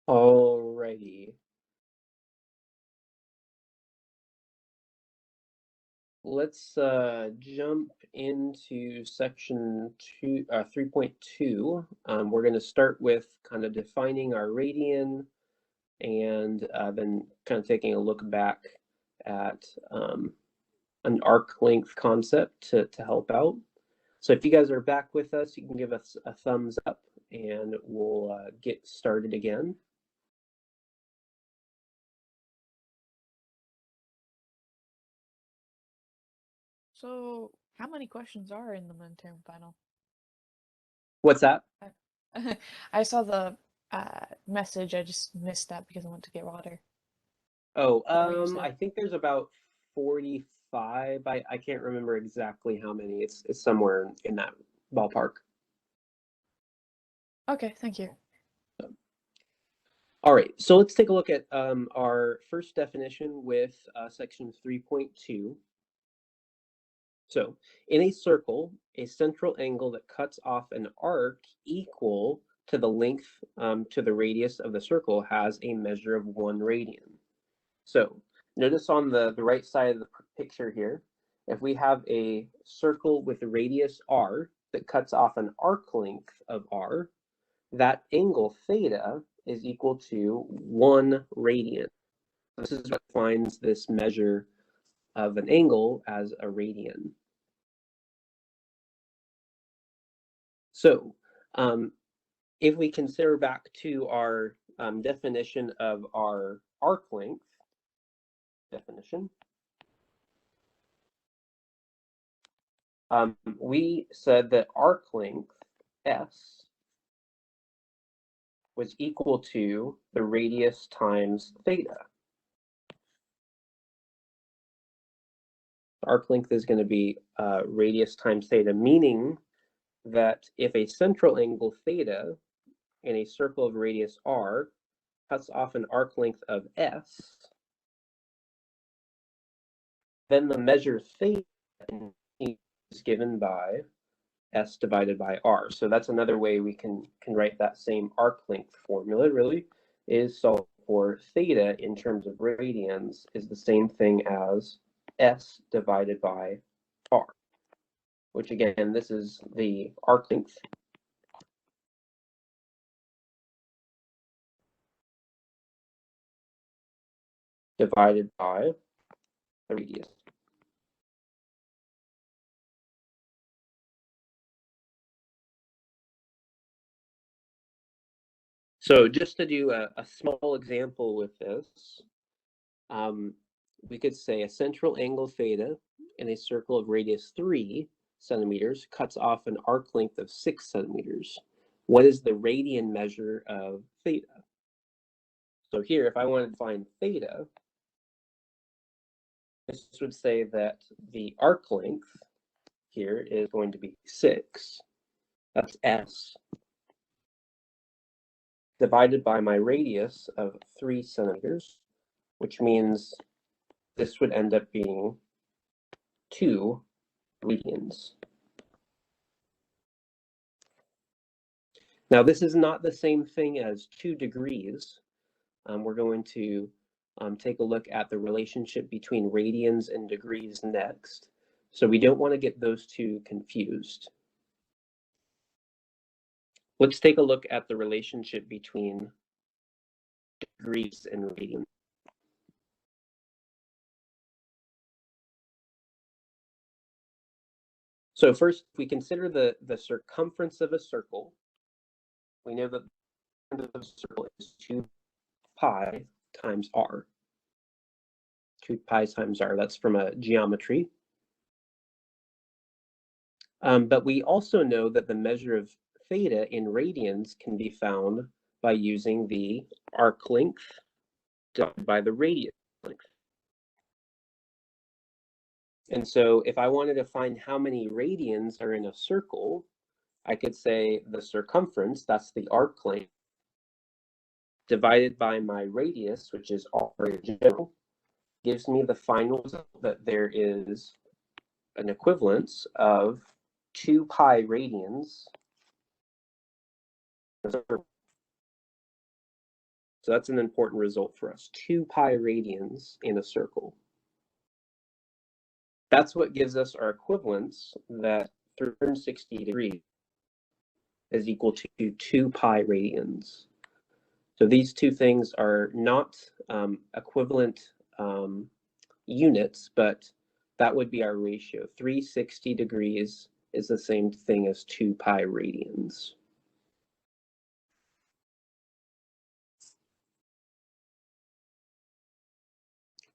Alrighty. Let's jump into section 3.2. We're going to start with kind of defining our radian and then kind of taking a look back at an arc length concept to help out. So if you guys are back with us, you can give us a thumbs up and we'll get started again. So, how many questions are in the midterm final? What's that? I saw the message. I just missed that because I went to get water. Oh, Whatever you said. I think there's about 45. I can't remember exactly how many. It's somewhere in that ballpark. Okay, thank you. All right, so let's take a look at our first definition with section 3.2. So in a circle, a central angle that cuts off an arc equal to the length to the radius of the circle has a measure of 1 radian. So notice on the right side of the picture here, if we have a circle with a radius r that cuts off an arc length of r, that angle theta is equal to 1 radian. This is what defines this measure of an angle as a radian. So if we consider back to our definition of our arc length definition, we said that arc length S was equal to the radius times theta. Arc length is going to be radius times theta, meaning that if a central angle theta in a circle of radius r cuts off an arc length of S, then the measure theta is given by S divided by R. So that's another way we can write that same arc length formula, really, is solve for theta in terms of radians is the same thing as S divided by R, which again, this is the arc length divided by the radius. So just to do a small example with this, we could say a central angle theta in a circle of radius 3 centimeters cuts off an arc length of 6 centimeters. What is the radian measure of theta? So here, if I wanted to find theta, this would say that the arc length here is going to be 6, that's S, divided by my radius of 3 centimeters, which means this would end up being 2 radians. Now, this is not the same thing as 2 degrees. We're going to take a look at the relationship between radians and degrees next. So we don't want to get those two confused. Let's take a look at the relationship between degrees and radians. So first, if we consider the circumference of a circle, we know that the circumference of a circle is 2 pi times r. 2 pi times r, that's from a geometry. But we also know that the measure of theta in radians can be found by using the arc length divided by the radius length. And so if I wanted to find how many radians are in a circle, I could say the circumference, that's the arc length, divided by my radius, which is r in general, gives me the final result that there is an equivalence of 2 pi radians. So that's an important result for us. 2 pi radians in a circle. That's what gives us our equivalence that 360 degrees is equal to 2 pi radians. So these two things are not equivalent units, but that would be our ratio. 360 degrees is the same thing as 2 pi radians.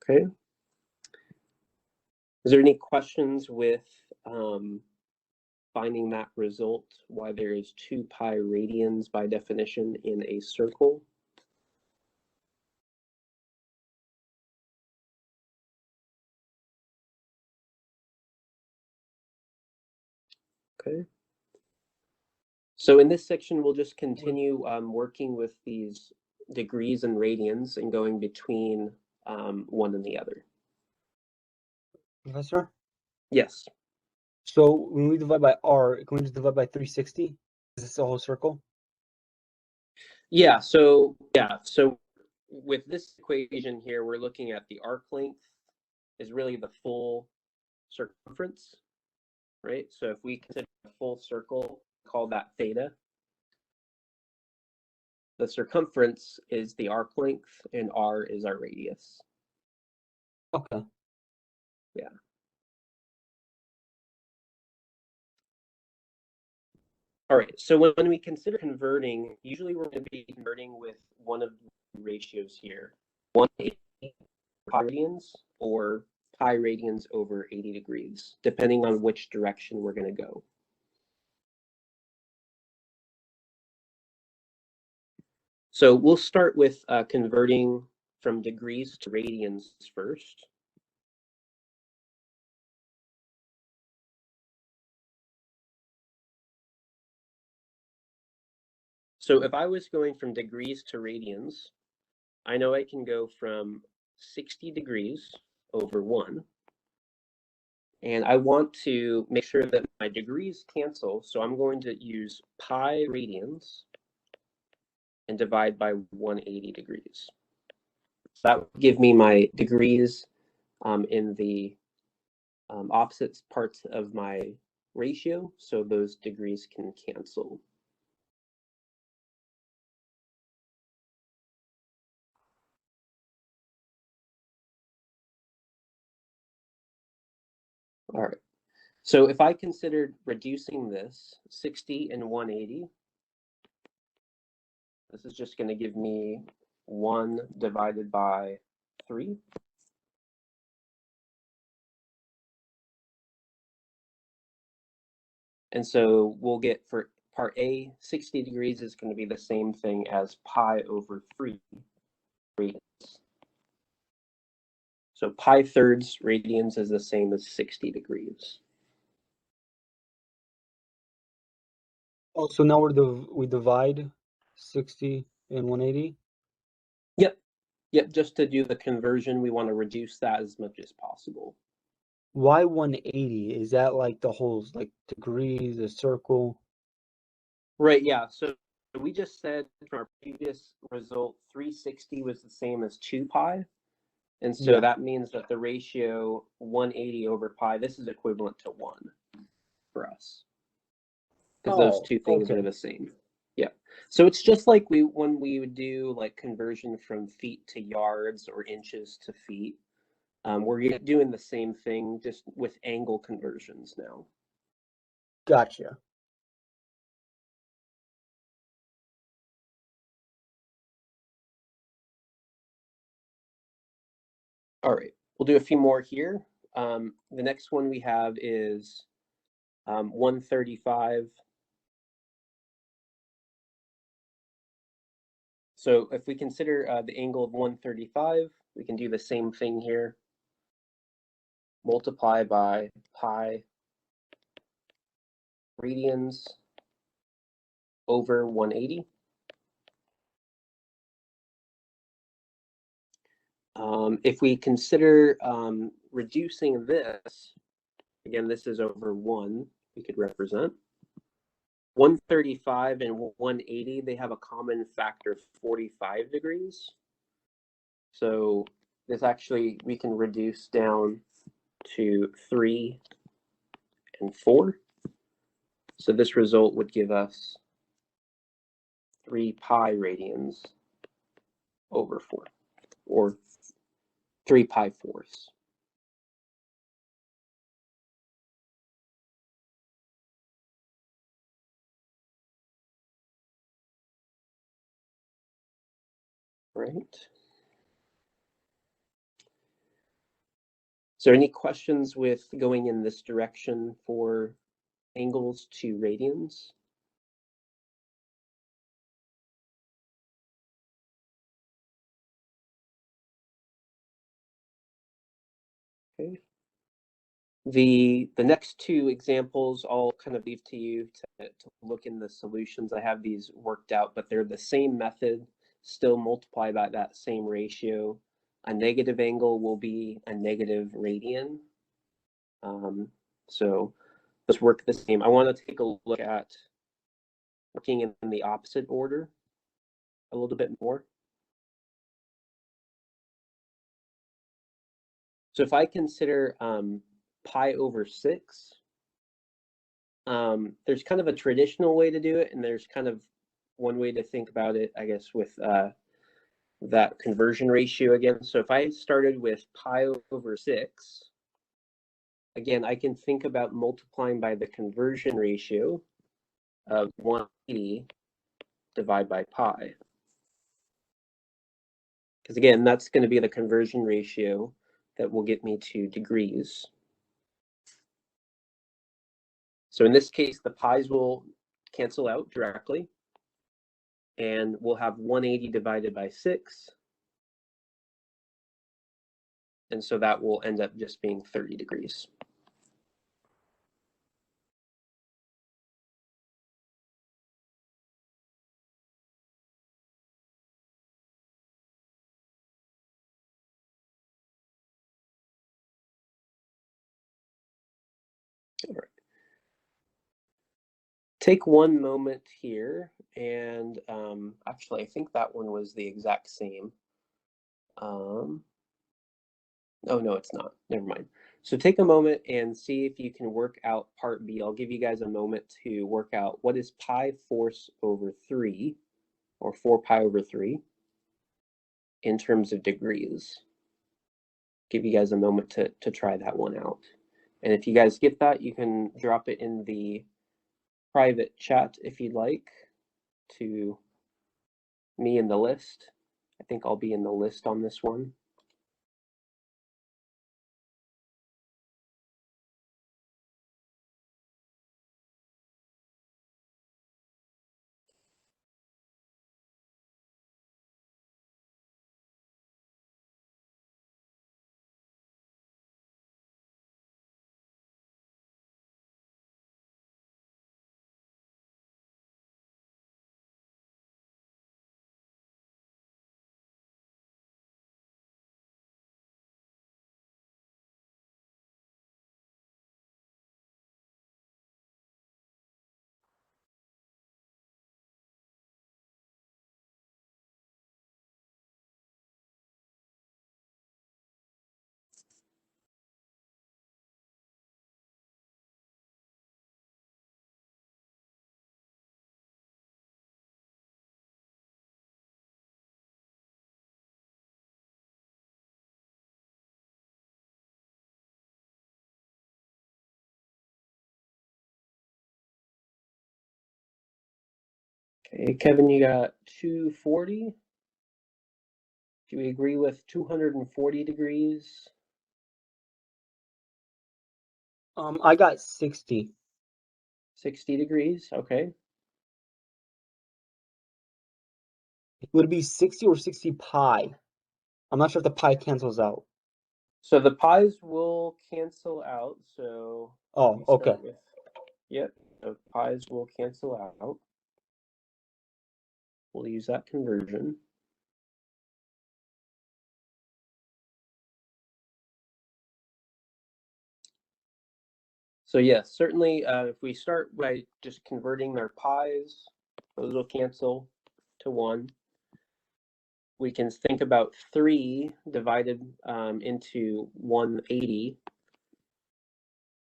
Okay. Is there any questions with finding that result, why there is 2 pi radians by definition in a circle? Okay. So in this section, we'll just continue working with these degrees and radians and going between one and the other. Professor? Yes. So when we divide by r, can we just divide by 360? Is this a whole circle? Yeah. So with this equation here, we're looking at the arc length is really the full circumference, right? So if we consider a full circle, call that theta. The circumference is the arc length, and r is our radius. Okay. Yeah. All right, so when we consider converting, usually we're going to be converting with one of the ratios here, 180 pi radians or pi radians over 80 degrees, depending on which direction we're going to go. So we'll start with converting from degrees to radians first. So if I was going from degrees to radians, I know I can go from 60 degrees over 1. And I want to make sure that my degrees cancel, so I'm going to use pi radians and divide by 180 degrees. So that would give me my degrees in the opposite parts of my ratio, so those degrees can cancel. All right. So if I considered reducing this 60 and 180, this is just going to give me 1 divided by 3. And so we'll get for part A, 60 degrees is going to be the same thing as pi over 3 radians. So pi thirds radians is the same as 60 degrees. Oh, so now we divide 60 and 180? Yep, just to do the conversion, we want to reduce that as much as possible. Why 180? Is that like the whole like degrees, a circle? Right, yeah. So we just said from our previous result, 360 was the same as 2 pi. And so Yeah. that means that the ratio 180 over pi, this is equivalent to 1 for us. Because those two things are the same. Yeah. So it's just like when we would do like conversion from feet to yards or inches to feet. We're doing the same thing just with angle conversions now. Gotcha. All right, we'll do a few more here. The next one we have is 135. So if we consider the angle of 135, we can do the same thing here. Multiply by pi radians over 180. If we consider reducing this, again, this is over 1, we could represent. 135 and 180, they have a common factor of 45 degrees. So this actually, we can reduce down to 3 and 4. So this result would give us 3 pi radians over 4, or 3 pi fourths. Right. Is there any questions with going in this direction for angles to radians? Okay. The next two examples I'll kind of leave to you to look in the solutions. I have these worked out, but they're the same method, still multiply by that same ratio. A negative angle will be a negative radian. So let's work the same. I want to take a look at working in the opposite order a little bit more. So if I consider pi over 6, there's kind of a traditional way to do it, and there's kind of one way to think about it, I guess, with that conversion ratio again. So if I started with pi over 6, again, I can think about multiplying by the conversion ratio of 180 divided by pi. Because again, that's going to be the conversion ratio that will get me to degrees. So in this case, the pi's will cancel out directly, and we'll have 180 divided by 6. And so that will end up just being 30 degrees. All right. Take one moment here, and actually, I think that one was the exact same. Oh, no, it's not. Never mind. So take a moment and see if you can work out part B. I'll give you guys a moment to work out what is pi fourths over 3, or 4 pi over 3, in terms of degrees. Give you guys a moment to try that one out. And if you guys get that, you can drop it in the private chat if you'd like, to me in the list. I think I'll be in the list on this one. Okay, Kevin, you got 240. Do we agree with 240 degrees? I got 60. 60 degrees, okay. Would it be 60 or 60 pi? I'm not sure if the pi cancels out. So the pi's will cancel out, so Oh, okay. Yep, the pi's will cancel out. We'll use that conversion. So yes, certainly if we start by just converting our pi's, those will cancel to 1. We can think about 3 divided into 180.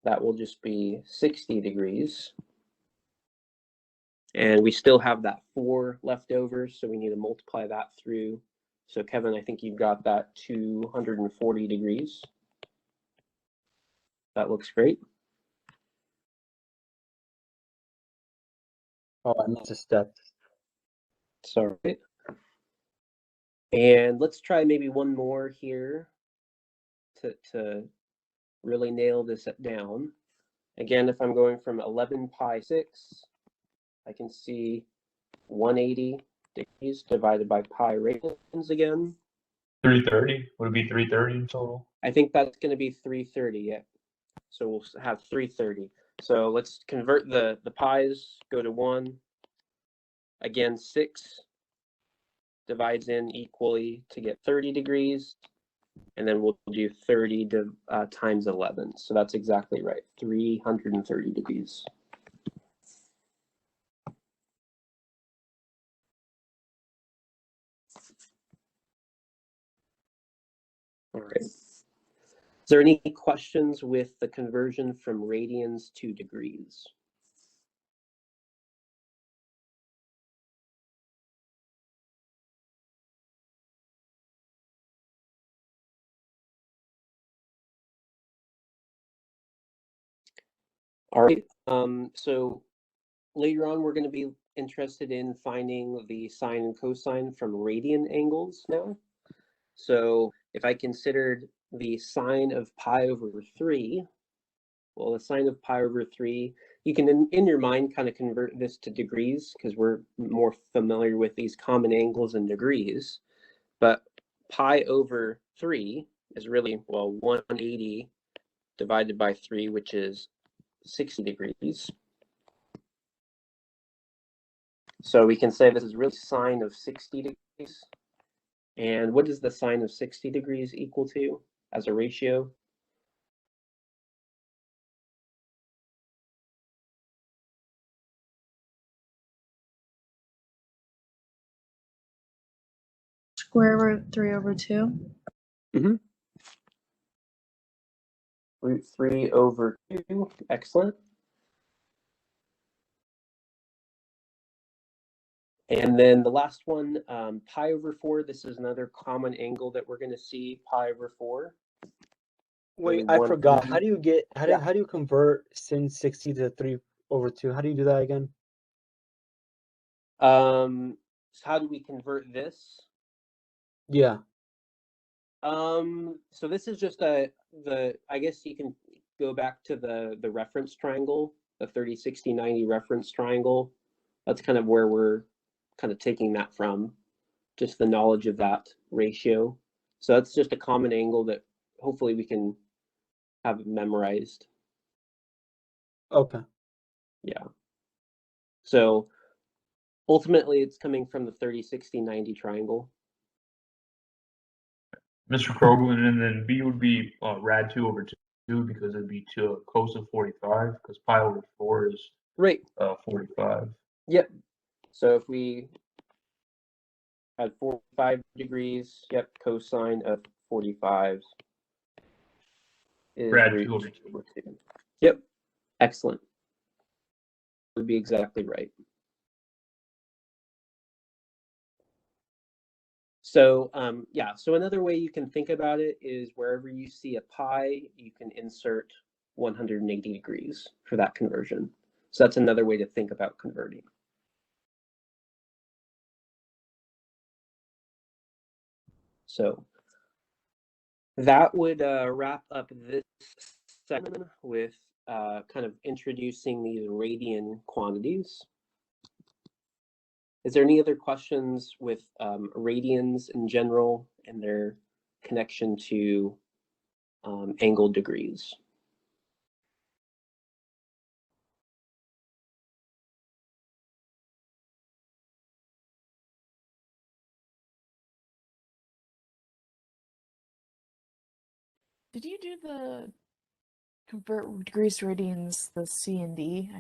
That will just be 60 degrees. And we still have that 4 left over, so we need to multiply that through. So Kevin, I think you've got that 240 degrees. That looks great. Oh, I missed a step. Sorry. And let's try maybe one more here to really nail this down. Again, if I'm going from 11 pi 6, I can see 180 degrees divided by pi radians again. 330? Would it be 330 in total? I think that's going to be 330, yeah. So we'll have 330. So let's convert the pi's, go to 1. Again, 6 divides in equally to get 30 degrees. And then we'll do 30 times 11. So that's exactly right, 330 degrees. All right. Is there any questions with the conversion from radians to degrees? All right, so later on, we're going to be interested in finding the sine and cosine from radian angles now. So if I considered the sine of pi over 3, well, the sine of pi over 3, you can, in your mind, kind of convert this to degrees because we're more familiar with these common angles in degrees. But pi over 3 is really, well, 180 divided by 3, which is 60 degrees. So we can say this is really sine of 60 degrees. And what does the sine of 60 degrees equal to as a ratio? Square root 3/2. Mm-hmm. Root 3/2. Excellent. And then the last one, pi over 4. This is another common angle that we're going to see, pi over 4. Wait, I forgot. How do you get how do you convert sin 60 to 3/2? How do you do that again? So how do we convert this? Yeah. So this is just I guess you can go back to the reference triangle, the 30, 60, 90 reference triangle. That's kind of where we're kind of taking that from, just the knowledge of that ratio. So that's just a common angle that hopefully we can have memorized. Okay. Yeah. So ultimately it's coming from the 30, 60, 90 triangle. Mr. Krogland, and then B would be rad 2 over 2 because it'd be cos of 45 because pi over 4 is Right. 45. Yep. So if we had 45 degrees, yep, cosine of 45 is Rad root 2 over 2. Yep. Excellent. Would be exactly right. So yeah, so another way you can think about it is wherever you see a pi, you can insert 180 degrees for that conversion. So that's another way to think about converting. So that would wrap up this section with kind of introducing these radian quantities. Is there any other questions with radians in general and their connection to angle degrees? Did you do the convert degrees to radians, the C and D?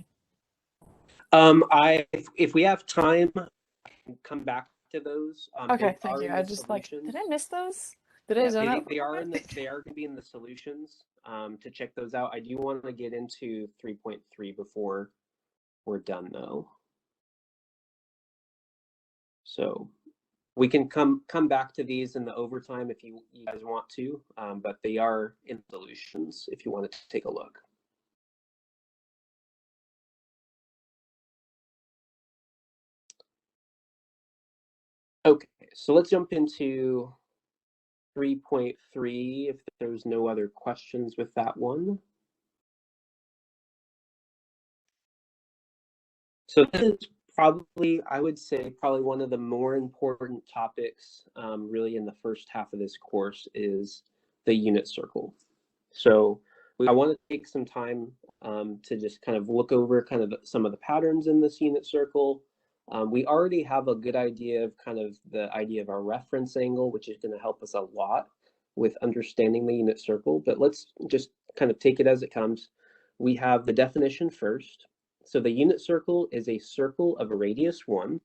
If we have time, I can come back to those. Okay, They thank are you. in I the just like, did I solutions. miss those? Did I Yeah, zone out? they are in the they are going to be in the solutions. To check those out, I do want to get into 3.3 before we're done though. So we can come back to these in the overtime if you guys want to, but they are in solutions if you want to take a look. Okay, so let's jump into 3.3 if there's no other questions with that one. So this is probably, I would say, probably one of the more important topics really in the first half of this course is the unit circle. So I want to take some time to just kind of look over kind of some of the patterns in this unit circle. We already have a good idea of kind of the idea of our reference angle, which is going to help us a lot with understanding the unit circle, but let's just kind of take it as it comes. We have the definition first. So the unit circle is a circle of radius 1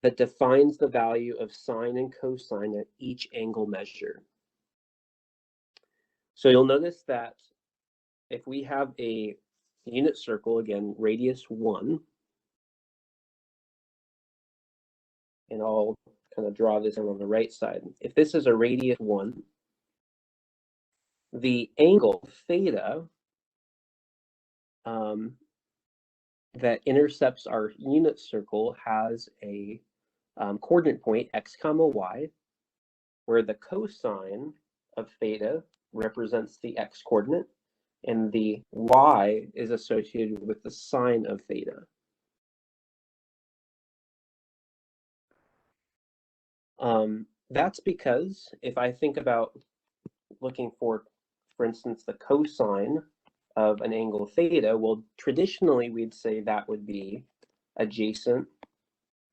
that defines the value of sine and cosine at each angle measure. So you'll notice that if we have a unit circle, again, radius 1, and I'll kind of draw this on the right side. If this is a radius 1, the angle theta that intercepts our unit circle has a coordinate point, x comma y, where the cosine of theta represents the x coordinate, and the y is associated with the sine of theta. That's because if I think about looking for instance, the cosine of an angle theta, well, traditionally we'd say that would be adjacent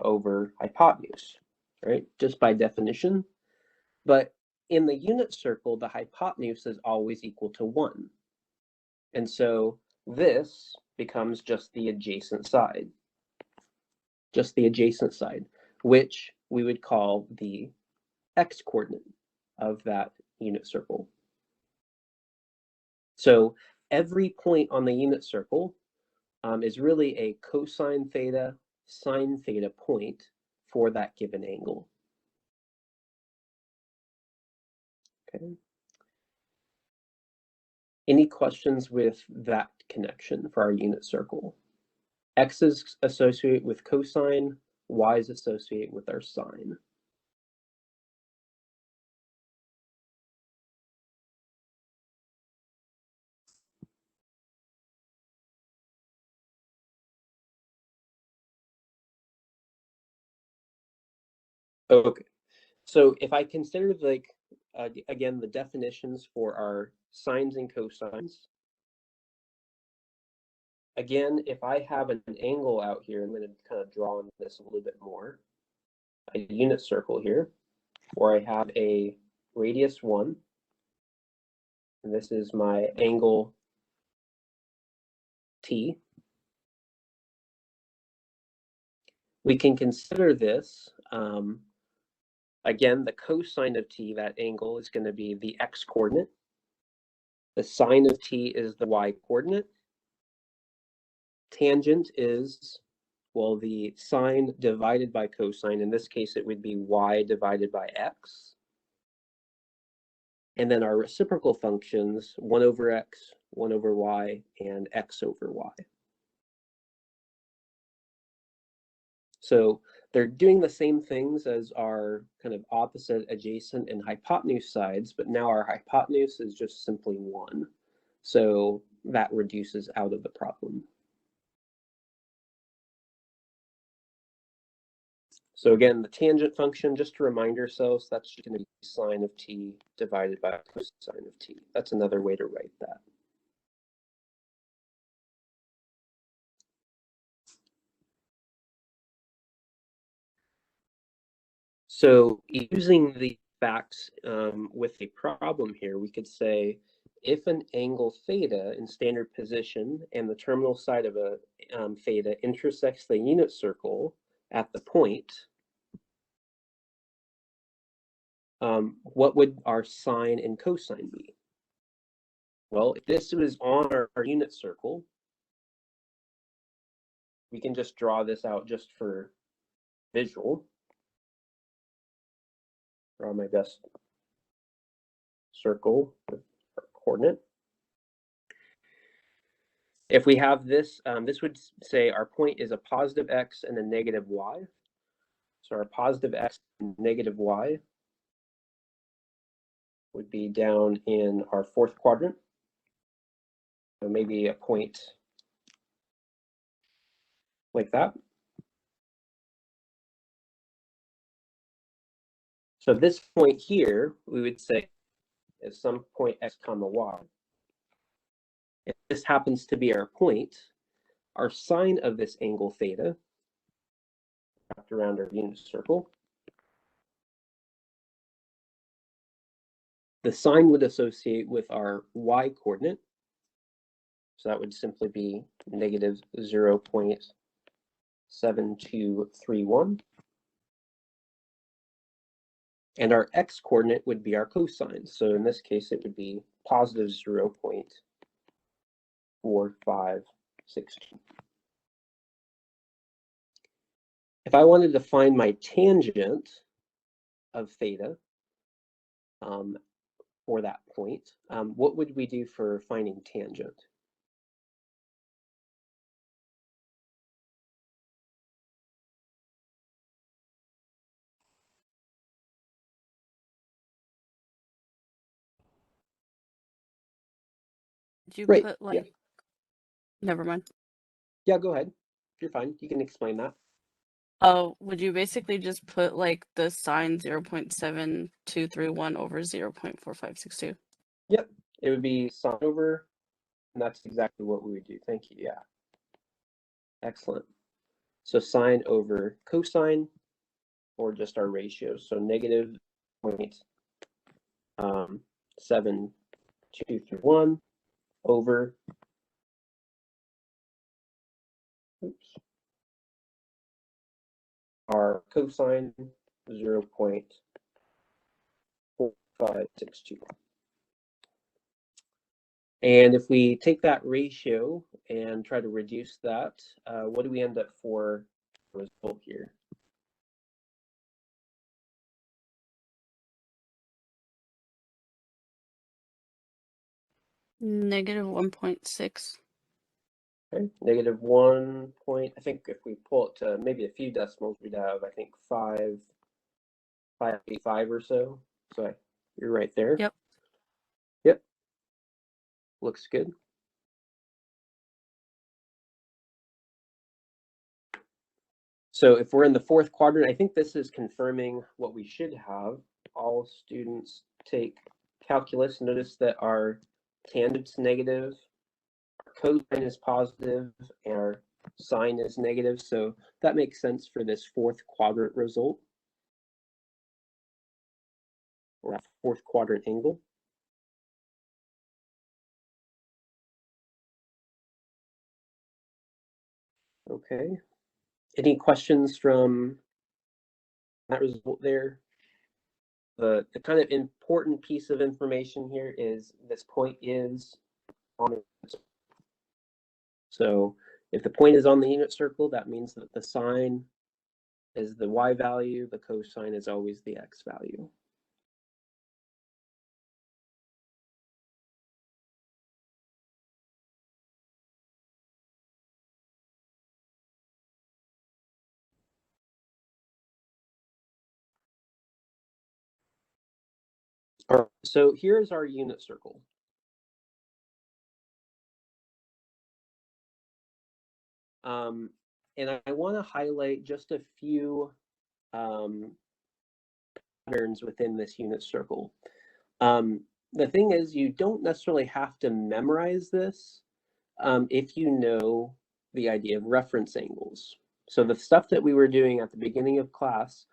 over hypotenuse, right? Just by definition. But in the unit circle, the hypotenuse is always equal to 1. And so this becomes just the adjacent side. Just the adjacent side, which we would call the x coordinate of that unit circle. So every point on the unit circle is really a cosine theta, sine theta point for that given angle. Okay. Any questions with that connection for our unit circle? X is associated with cosine, Y is associated with our sine. Okay, so if I consider like, again, the definitions for our sines and cosines, again, if I have an angle out here, I'm going to kind of draw on this a little bit more, a unit circle here, where I have a radius 1, and this is my angle T. We can consider this, again, the cosine of T, that angle is going to be the x coordinate. The sine of T is the y coordinate. Tangent is, well, the sine divided by cosine. In this case, it would be y divided by x. And then our reciprocal functions, 1 over x, 1 over y, and x over y. So they're doing the same things as our kind of opposite, adjacent, and hypotenuse sides, but now our hypotenuse is just simply 1. So that reduces out of the problem. So again, the tangent function, just to remind ourselves, that's going to be sine of t divided by cosine of t. That's another way to write that. So using the facts with a problem here, we could say if an angle theta in standard position and the terminal side of a theta intersects the unit circle at the point, what would our sine and cosine be? Well, if this was on our unit circle, we can just draw this out just for visual. Draw my best circle with our coordinate. If we have this, this would say our point is a positive x and a negative y. So our positive x and negative y would be down in our fourth quadrant. So maybe a point like that. So this point here, we would say is some point x comma y. If this happens to be our point, our sine of this angle theta, wrapped around our unit circle, the sine would associate with our y coordinate. So that would simply be negative 0.7231. And our x coordinate would be our cosine. So in this case, it would be positive 0.4562. If I wanted to find my tangent of theta for that point, what would we do for finding tangent? Did you Right, put yeah. like, never mind. Yeah, go ahead. You're fine. You can explain that. Oh, would you basically just put like the sine 0.7231 over 0.4562? Yep, it would be sine over, and that's exactly what we would do. Thank you. Yeah. Excellent. So sine over cosine, or just our ratios. So negative 0.7231 over, our cosine 0.4562. And if we take that ratio and try to reduce that, what do we end up for the result here? Negative 1.6. Okay, negative 1 point. I think if we pull it to maybe a few decimals, we'd have, I think, 585 or so. So you're right there. Yep. Yep. Looks good. So if we're in the fourth quadrant, I think this is confirming what we should have. All students take calculus. Notice that our tangent's negative, our cosine is positive, and our sine is negative. So that makes sense for this fourth quadrant result, or a fourth quadrant angle. Okay. Any questions from that result there? The kind of important piece of information here is this point is on the unit circle. So if the point is on the unit circle, that means that the sine is the y value, the cosine is always the x value. All right, so here's our unit circle. And I want to highlight just a few patterns within this unit circle. The thing is, you don't necessarily have to memorize this if you know the idea of reference angles. So the stuff that we were doing at the beginning of class,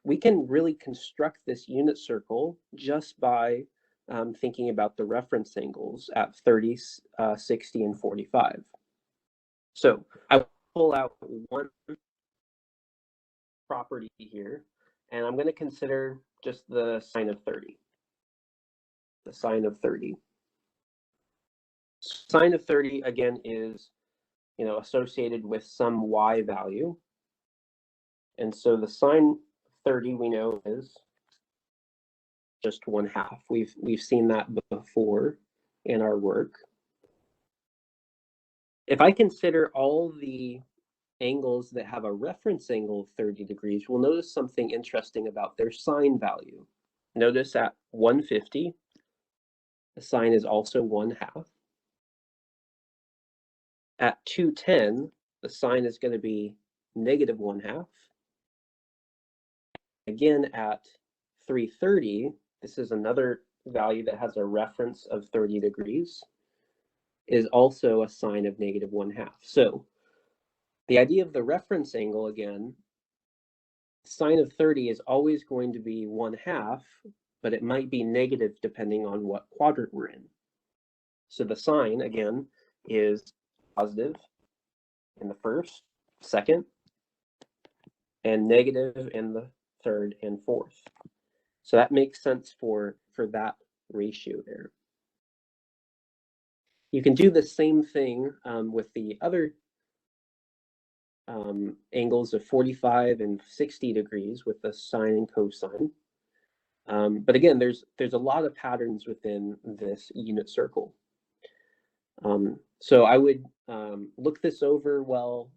we can really construct this unit circle just by thinking about the reference angles at 30, 60, and 45. So I will pull out one property here, and I'm going to consider just the sine of 30. The sine of 30. Sine of 30, again, is associated with some y value. And so the sine 30 we know is just 1/2. We've seen that before in our work. If I consider all the angles that have a reference angle of 30 degrees, we'll notice something interesting about their sine value. Notice at 150, the sine is also 1/2. At 210, the sine is going to be negative 1/2. Again, at 330, this is another value that has a reference of 30 degrees, is also a sine of negative 1/2. So the idea of the reference angle, again, sine of 30 is always going to be 1/2, but it might be negative depending on what quadrant we're in. So the sine, again, is positive in the first, second, and negative in the third and fourth. So that makes sense for that ratio there. You can do the same thing with the other angles of 45 and 60 degrees with the sine and cosine. But again, there's a lot of patterns within this unit circle. So I would look this over well,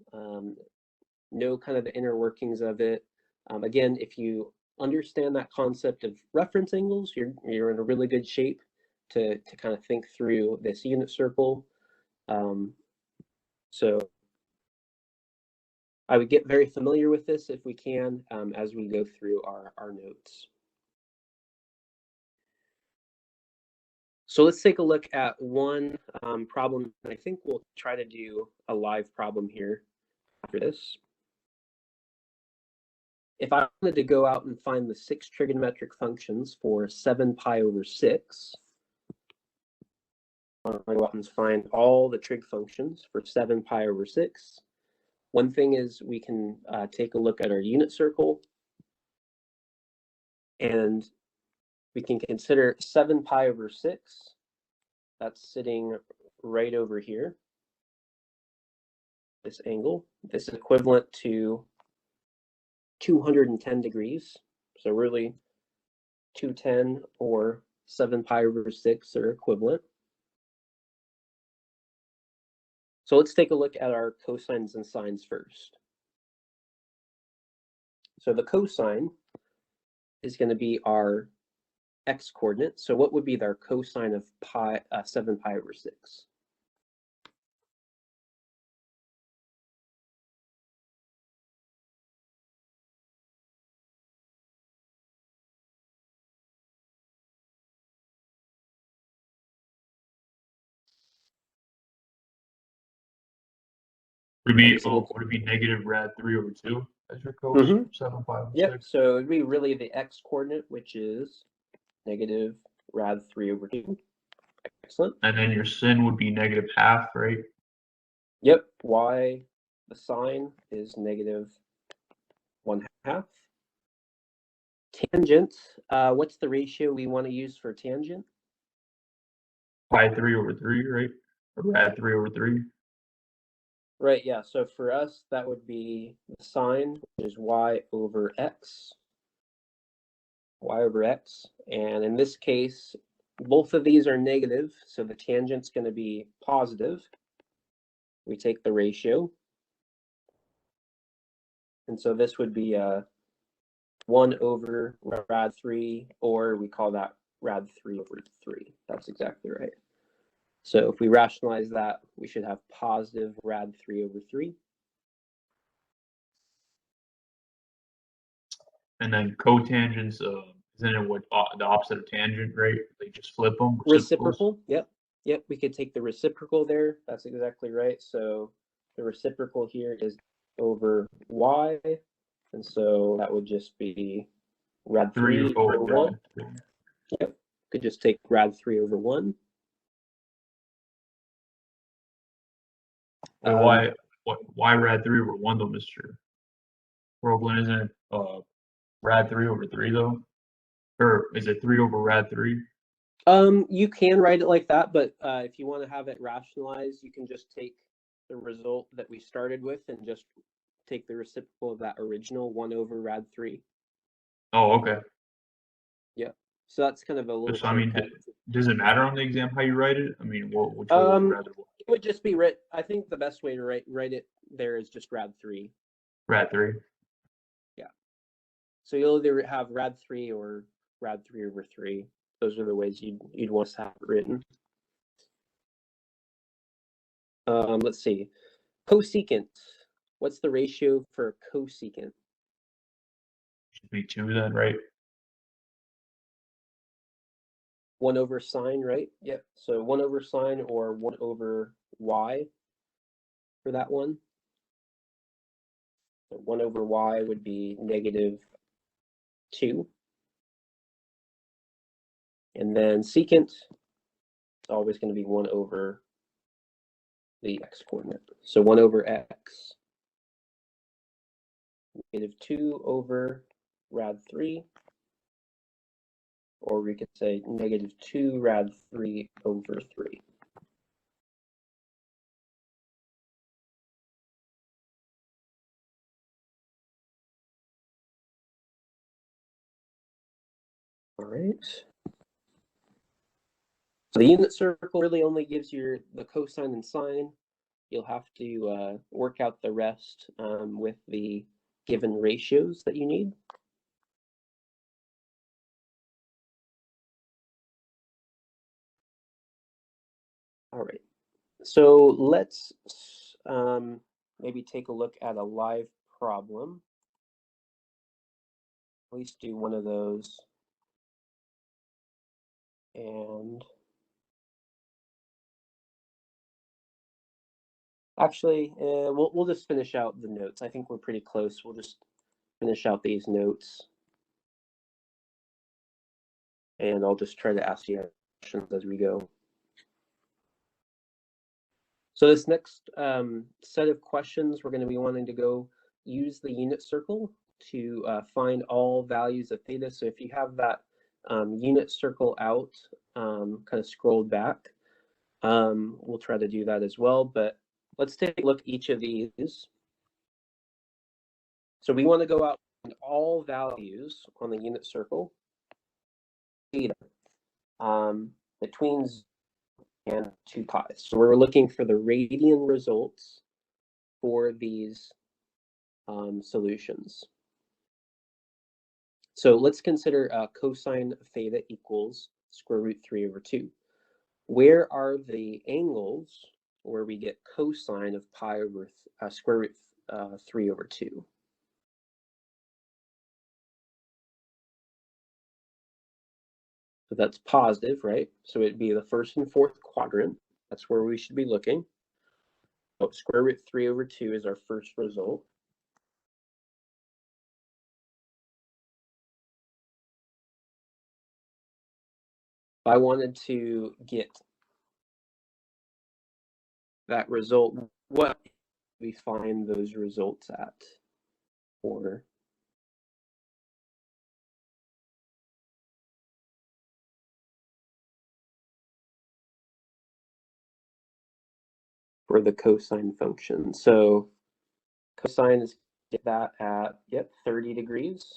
know kind of the inner workings of it. Again, if you understand that concept of reference angles, you're in a really good shape to kind of think through this unit circle. So I would get very familiar with this if we can as we go through our notes. So let's take a look at one problem. I think we'll try to do a live problem here after this. If I wanted to go out and find the 6 trigonometric functions for 7 pi over 6, I'm going to go out and find all the trig functions for 7 pi over 6. One thing is we can take a look at our unit circle, and we can consider 7 pi over 6. That's sitting right over here. This angle, this is equivalent to 210 degrees. So really 210 or 7 pi over 6 are equivalent. So let's take a look at our cosines and sines first. So the cosine is going to be our x coordinate. So what would be our cosine of 7 pi over 6? Would it be negative rad 3 over 2 as your cos 7 pi over 6? So it'd be really the x coordinate, which is negative rad 3 over 2. Excellent. And then your sin would be negative 1/2, right? Yep. Y, the sine is negative 1/2. Tangent, what's the ratio we want to use for tangent? Pi 3 over 3, right? Or rad 3 over 3. Right, yeah. So for us, that would be the sine, which is y over x. Y over x. And in this case, both of these are negative, so the tangent's going to be positive. We take the ratio. And so this would be 1 over rad 3, or we call that rad 3 over 3. That's exactly right. So if we rationalize that, we should have positive rad 3 over 3. And then cotangents, isn't it what the opposite of tangent, right? They just flip them. Reciprocal, yep. Yep, we could take the reciprocal there. That's exactly right. So the reciprocal here is over y. And so that would just be rad 3 over 1. Yep. Could just take rad 3 over 1. Why rad 3 over 1 though, Mr. Roglin? Isn't it rad 3 over 3 though? Or is it 3 over rad 3? You can write it like that, but if you want to have it rationalized, you can just take the result that we started with and just take the reciprocal of that original 1 over rad 3. Oh, okay. Yeah. So that's kind of a little So, I mean, shortcut. does it matter on the exam how you write it? I mean, which way would you rather? It would just be writ. I think the best way to write it there is just rad 3. Rad 3. Yeah. So you'll either have rad 3 or rad 3 over 3. Those are the ways you'd want to have it written. Let's see. Cosecant. What's the ratio for a cosecant? Should be 2 then, right? 1 over sine, right? Yep. So 1 over sine or 1 over y for that one. So 1 over y would be -2. And then secant is always going to be 1 over the x coordinate. So 1 over x, -2 over rad 3, or we could say -2 rad 3 over 3. All right. So the unit circle really only gives you the cosine and sine. You'll have to work out the rest with the given ratios that you need. All right. So let's maybe take a look at a live problem. At least do one of those. And actually, we'll just finish out the notes. I think we're pretty close. We'll just finish out these notes. And I'll just try to ask you questions as we go. So this next set of questions, we're going to be wanting to go use the unit circle to find all values of theta. So if you have that unit circle out, kind of scrolled back, we'll try to do that as well. But let's take a look at each of these. So we want to go out and all values on the unit circle theta between 0 and 2 pi. So we're looking for the radian results for these solutions. So let's consider cosine theta equals square root 3 over 2. Where are the angles where we get cosine of pi over square root 3 over 2? So that's positive, right? So it'd be the first and fourth quadrant. That's where we should be looking. So square root 3 over 2 is our first result. If I wanted to get that result, what we find those results at? For the cosine function. So cosine is get that at 30 degrees.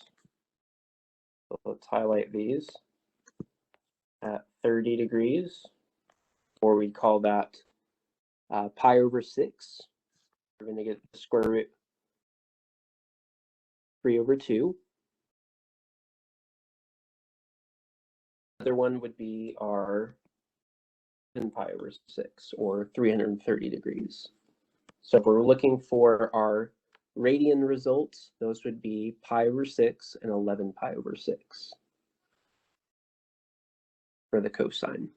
So let's highlight these at 30 degrees, or we call that pi over 6. We're going to get the square root 3 over 2. The other one would be our 10 pi over 6, or 330 degrees. So if we're looking for our radian results, those would be pi over 6 and 11 pi over 6 for the cosine.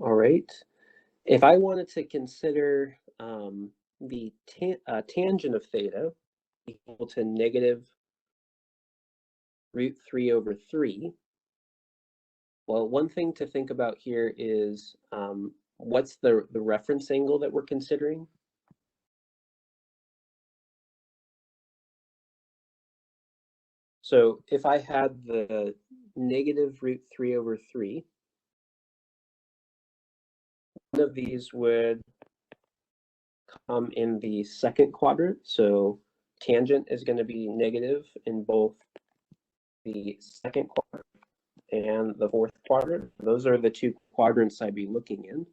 All right. If I wanted to consider the tangent of theta equal to negative root 3 over 3, well, one thing to think about here is what's the reference angle that we're considering? So if I had the negative root 3 over 3, one of these would come in the second quadrant. So tangent is going to be negative in both the second quadrant and the fourth quadrant. Those are the two quadrants I'd be looking in.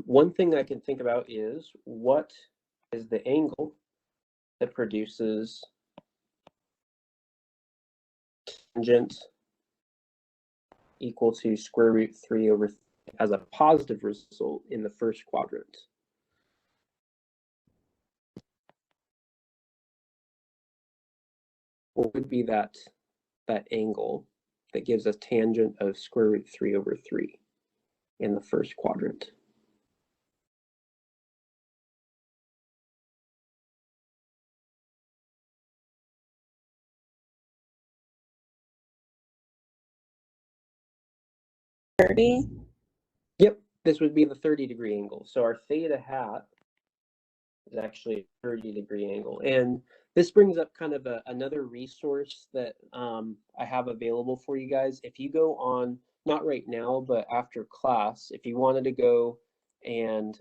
One thing I can think about is what is the angle that produces tangent equal to square root 3 over 3 as a positive result in the first quadrant. What would be that angle that gives us tangent of square root 3 over 3 in the first quadrant? Yep, this would be the 30-degree angle. So our theta hat is actually a 30-degree angle. And this brings up kind of another resource that I have available for you guys. If you go on, not right now, but after class, if you wanted to go and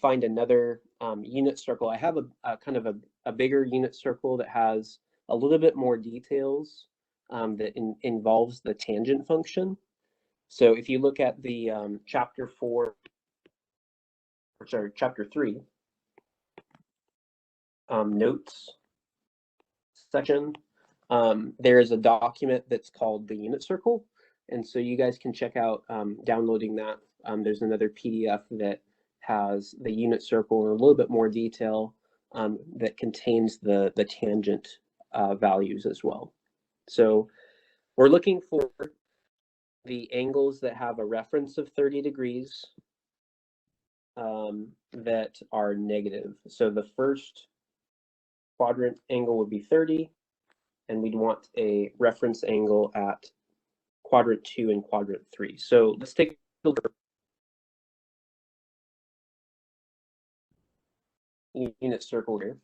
find another unit circle, I have a kind of a bigger unit circle that has a little bit more details that involves the tangent function. So if you look at the chapter 3 notes section, there is a document that's called the unit circle. And so you guys can check out downloading that. There's another PDF that has the unit circle in a little bit more detail that contains the tangent values as well. So we're looking for the angles that have a reference of 30 degrees that are negative. So the first quadrant angle would be 30, and we'd want a reference angle at quadrant 2 and quadrant 3. So let's take a look at the unit circle here.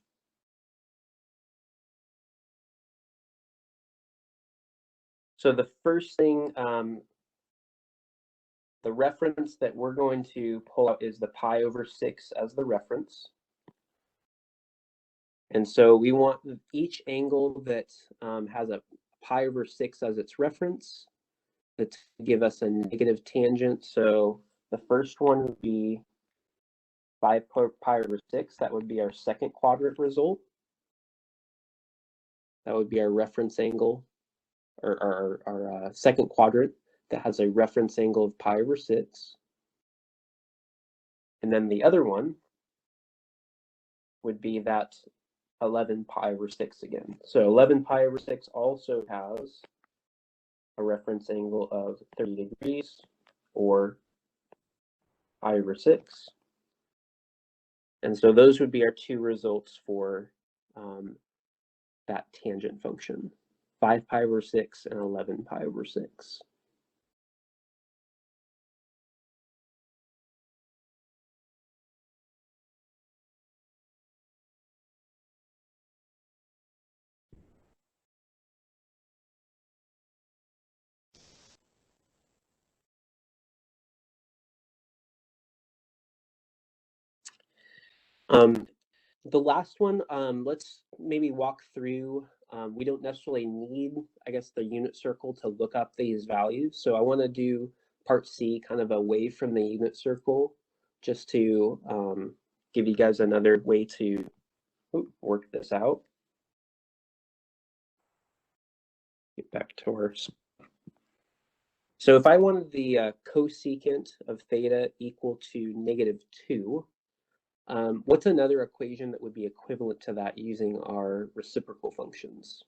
So the first thing, the reference that we're going to pull out is the pi over 6 as the reference. And so we want each angle that has a pi over 6 as its reference to give us a negative tangent. So the first one would be 5 pi over 6. That would be our second quadrant result. That would be our reference angle, or our second quadrant that has a reference angle of pi over 6. And then the other one would be that 11 pi over 6 again. So 11 pi over 6 also has a reference angle of 30 degrees, or pi over 6. And so those would be our two results for that tangent function, 5 pi over 6 and 11 pi over 6. The last one, let's maybe walk through. We don't necessarily need, I guess, the unit circle to look up these values. So I want to do part C kind of away from the unit circle, just to give you guys another way to work this out. Get back to our. So if I wanted the cosecant of theta equal to -2, what's another equation that would be equivalent to that using our reciprocal functions?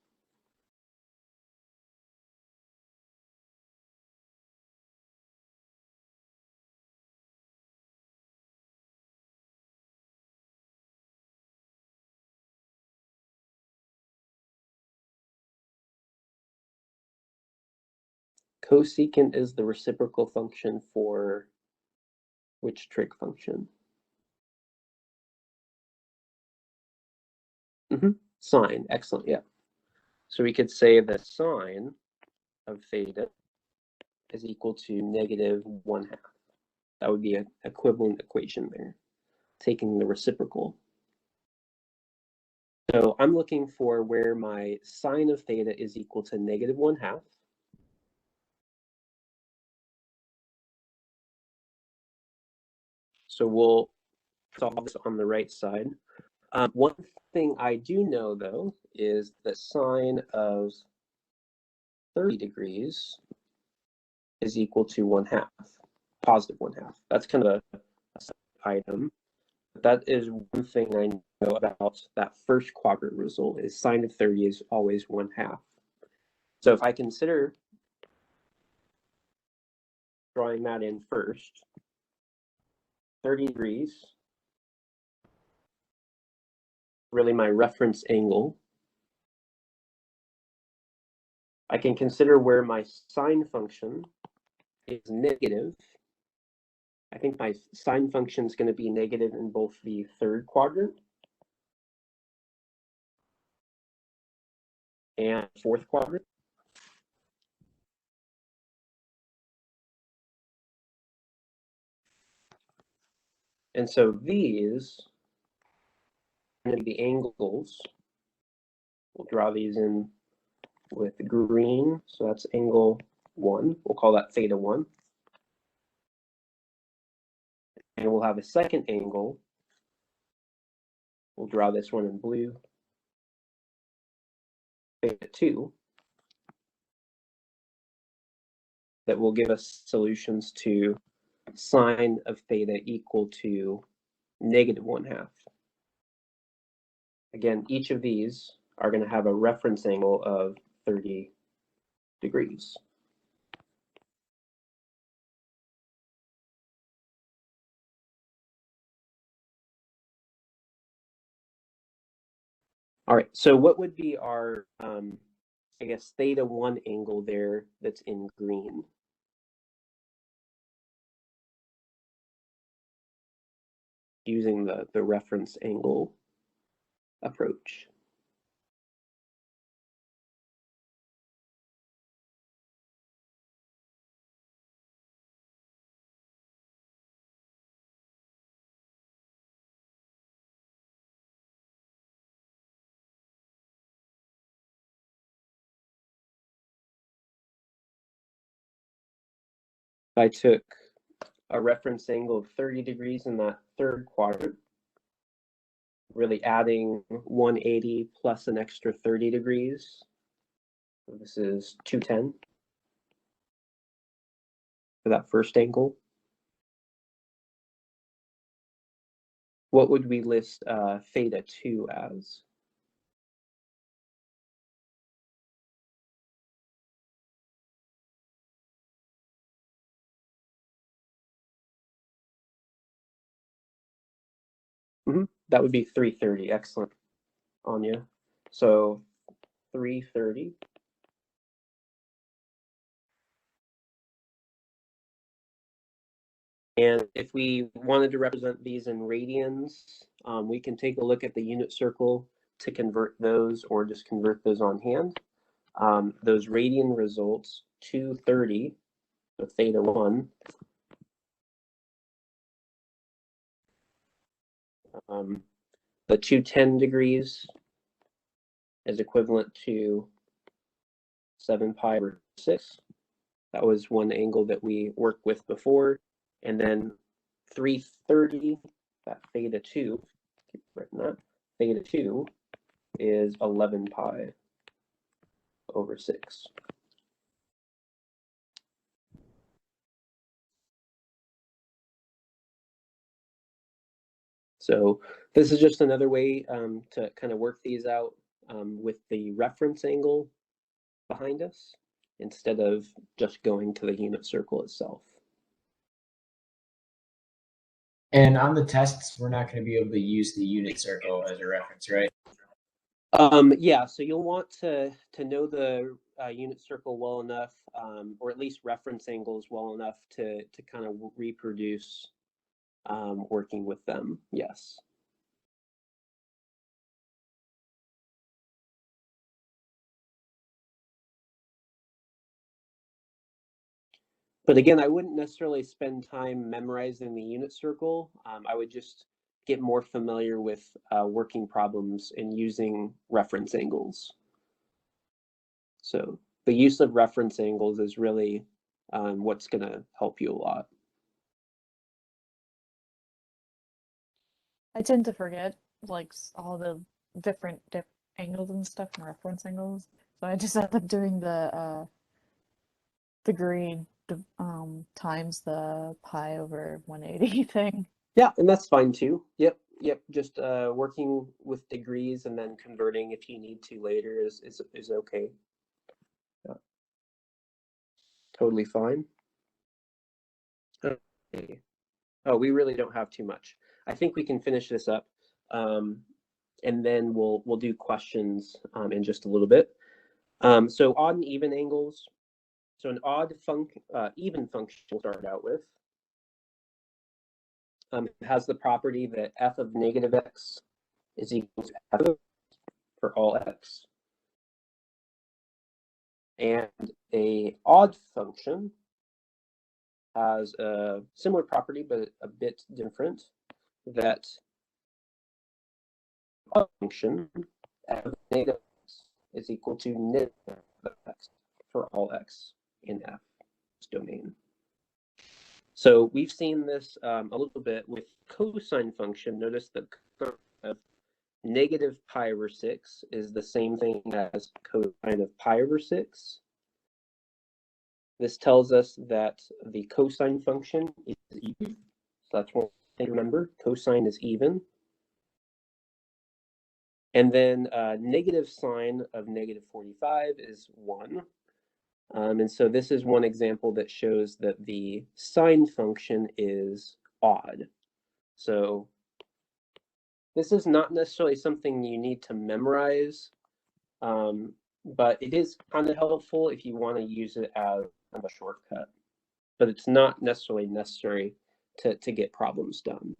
Cosecant is the reciprocal function for which trig function? Sine, excellent, yeah. So we could say the sine of theta is equal to -1/2. That would be an equivalent equation there, taking the reciprocal. So I'm looking for where my sine of theta is equal to -1/2. So we'll solve this on the right side. One thing I do know, though, is that sine of 30 degrees is equal to 1/2, positive 1/2. That's kind of a item. That is one thing I know about that first quadrant result is sine of 30 is always 1/2. So if I consider drawing that in first, 30 degrees, really my reference angle. I can consider where my sine function is negative. I think my sine function is going to be negative in both the third quadrant and fourth quadrant. And so these are going to be the angles. We'll draw these in with green. So that's angle 1. We'll call that theta 1. And we'll have a second angle. We'll draw this one in blue. Theta 2. That will give us solutions to sine of theta equal to -1/2. Again, each of these are going to have a reference angle of 30 degrees. All right, so what would be our, I guess, theta 1 angle there that's in green? Using the reference angle approach. I took a reference angle of 30 degrees in that third quadrant, really adding 180 plus an extra 30 degrees. So this is 210 for that first angle. What would we list theta 2 as? That would be 330. Excellent, Anya. So 330. And if we wanted to represent these in radians, we can take a look at the unit circle to convert those or just convert those on hand. Those radian results, 230 of theta 1. The 210 degrees is equivalent to 7 pi over 6. That was one angle that we worked with before. And then 330, that theta 2, keep writing that, theta 2 is 11 pi over 6. So this is just another way to kind of work these out with the reference angle behind us instead of just going to the unit circle itself. And on the tests, we're not going to be able to use the unit circle as a reference, right? Yeah, so you'll want to know the unit circle well enough, or at least reference angles well enough to kind of reproduce working with them. Yes. But again, I wouldn't necessarily spend time memorizing the unit circle. I would just get more familiar with working problems and using reference angles. So the use of reference angles is really what's going to help you a lot. I tend to forget like all the different angles and stuff and reference angles, so I just end up doing the degree times the pi over 180 thing. Yeah, and that's fine too. Yep. Just working with degrees and then converting if you need to later is okay. Yeah. Totally fine. Okay. Oh, we really don't have too much. I think we can finish this up, and then we'll do questions in just a little bit. So odd and even angles. So an even function we'll start out with. It has the property that f of negative x is equal to f of for all x. And a odd function has a similar property, but a bit different, that odd function f of negative x is equal to negative x for all x in f domain. So we've seen this a little bit with cosine function. Notice the of negative pi over 6 is the same thing as cosine of pi over 6. This tells us that the cosine function is even. So that's one thing to remember. Cosine is even. And then negative sine of negative 45 is 1. And so this is one example that shows that the sine function is odd. So this is not necessarily something you need to memorize, but it is kind of helpful if you want to use it as a shortcut. But it's not necessarily necessary to get problems done.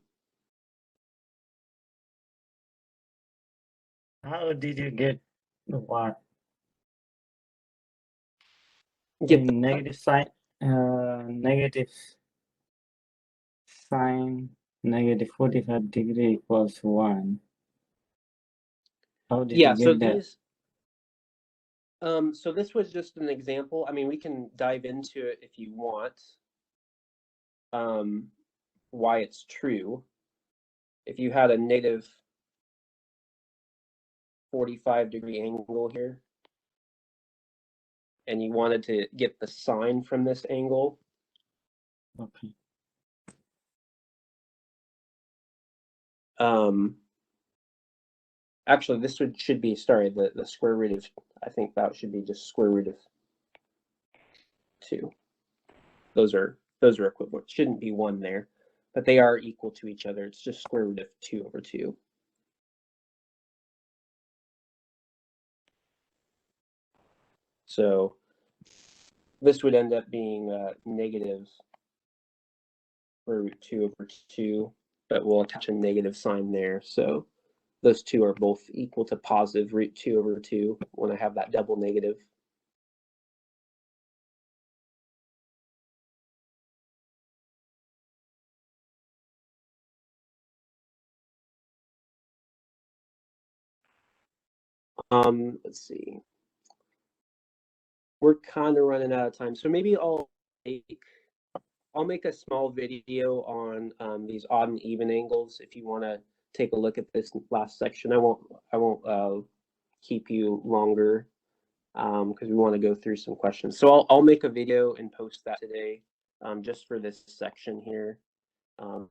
How did you get the what? Get In negative sine, negative sine negative 45 degree equals 1. How did you so get that? these so this was just an example. I mean, we can dive into it if you want. Why it's true. If you had a negative 45 degree angle here, and you wanted to get the sine from this angle. Okay. Actually, this should be, sorry, the square root of, I think that should be just square root of 2. Those are equivalent. Shouldn't be 1 there, but they are equal to each other. It's just square root of 2 over 2. So this would end up being negative square root 2 over 2, but we'll attach a negative sign there. So those two are both equal to positive root 2 over 2 when I have that double negative. Let's see. We're kind of running out of time, so maybe I'll make a small video on these odd and even angles if you want to take a look at this last section. I won't keep you longer because we want to go through some questions. So I'll make a video and post that today just for this section here.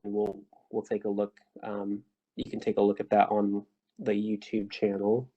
We'll take a look. You can take a look at that on the YouTube channel.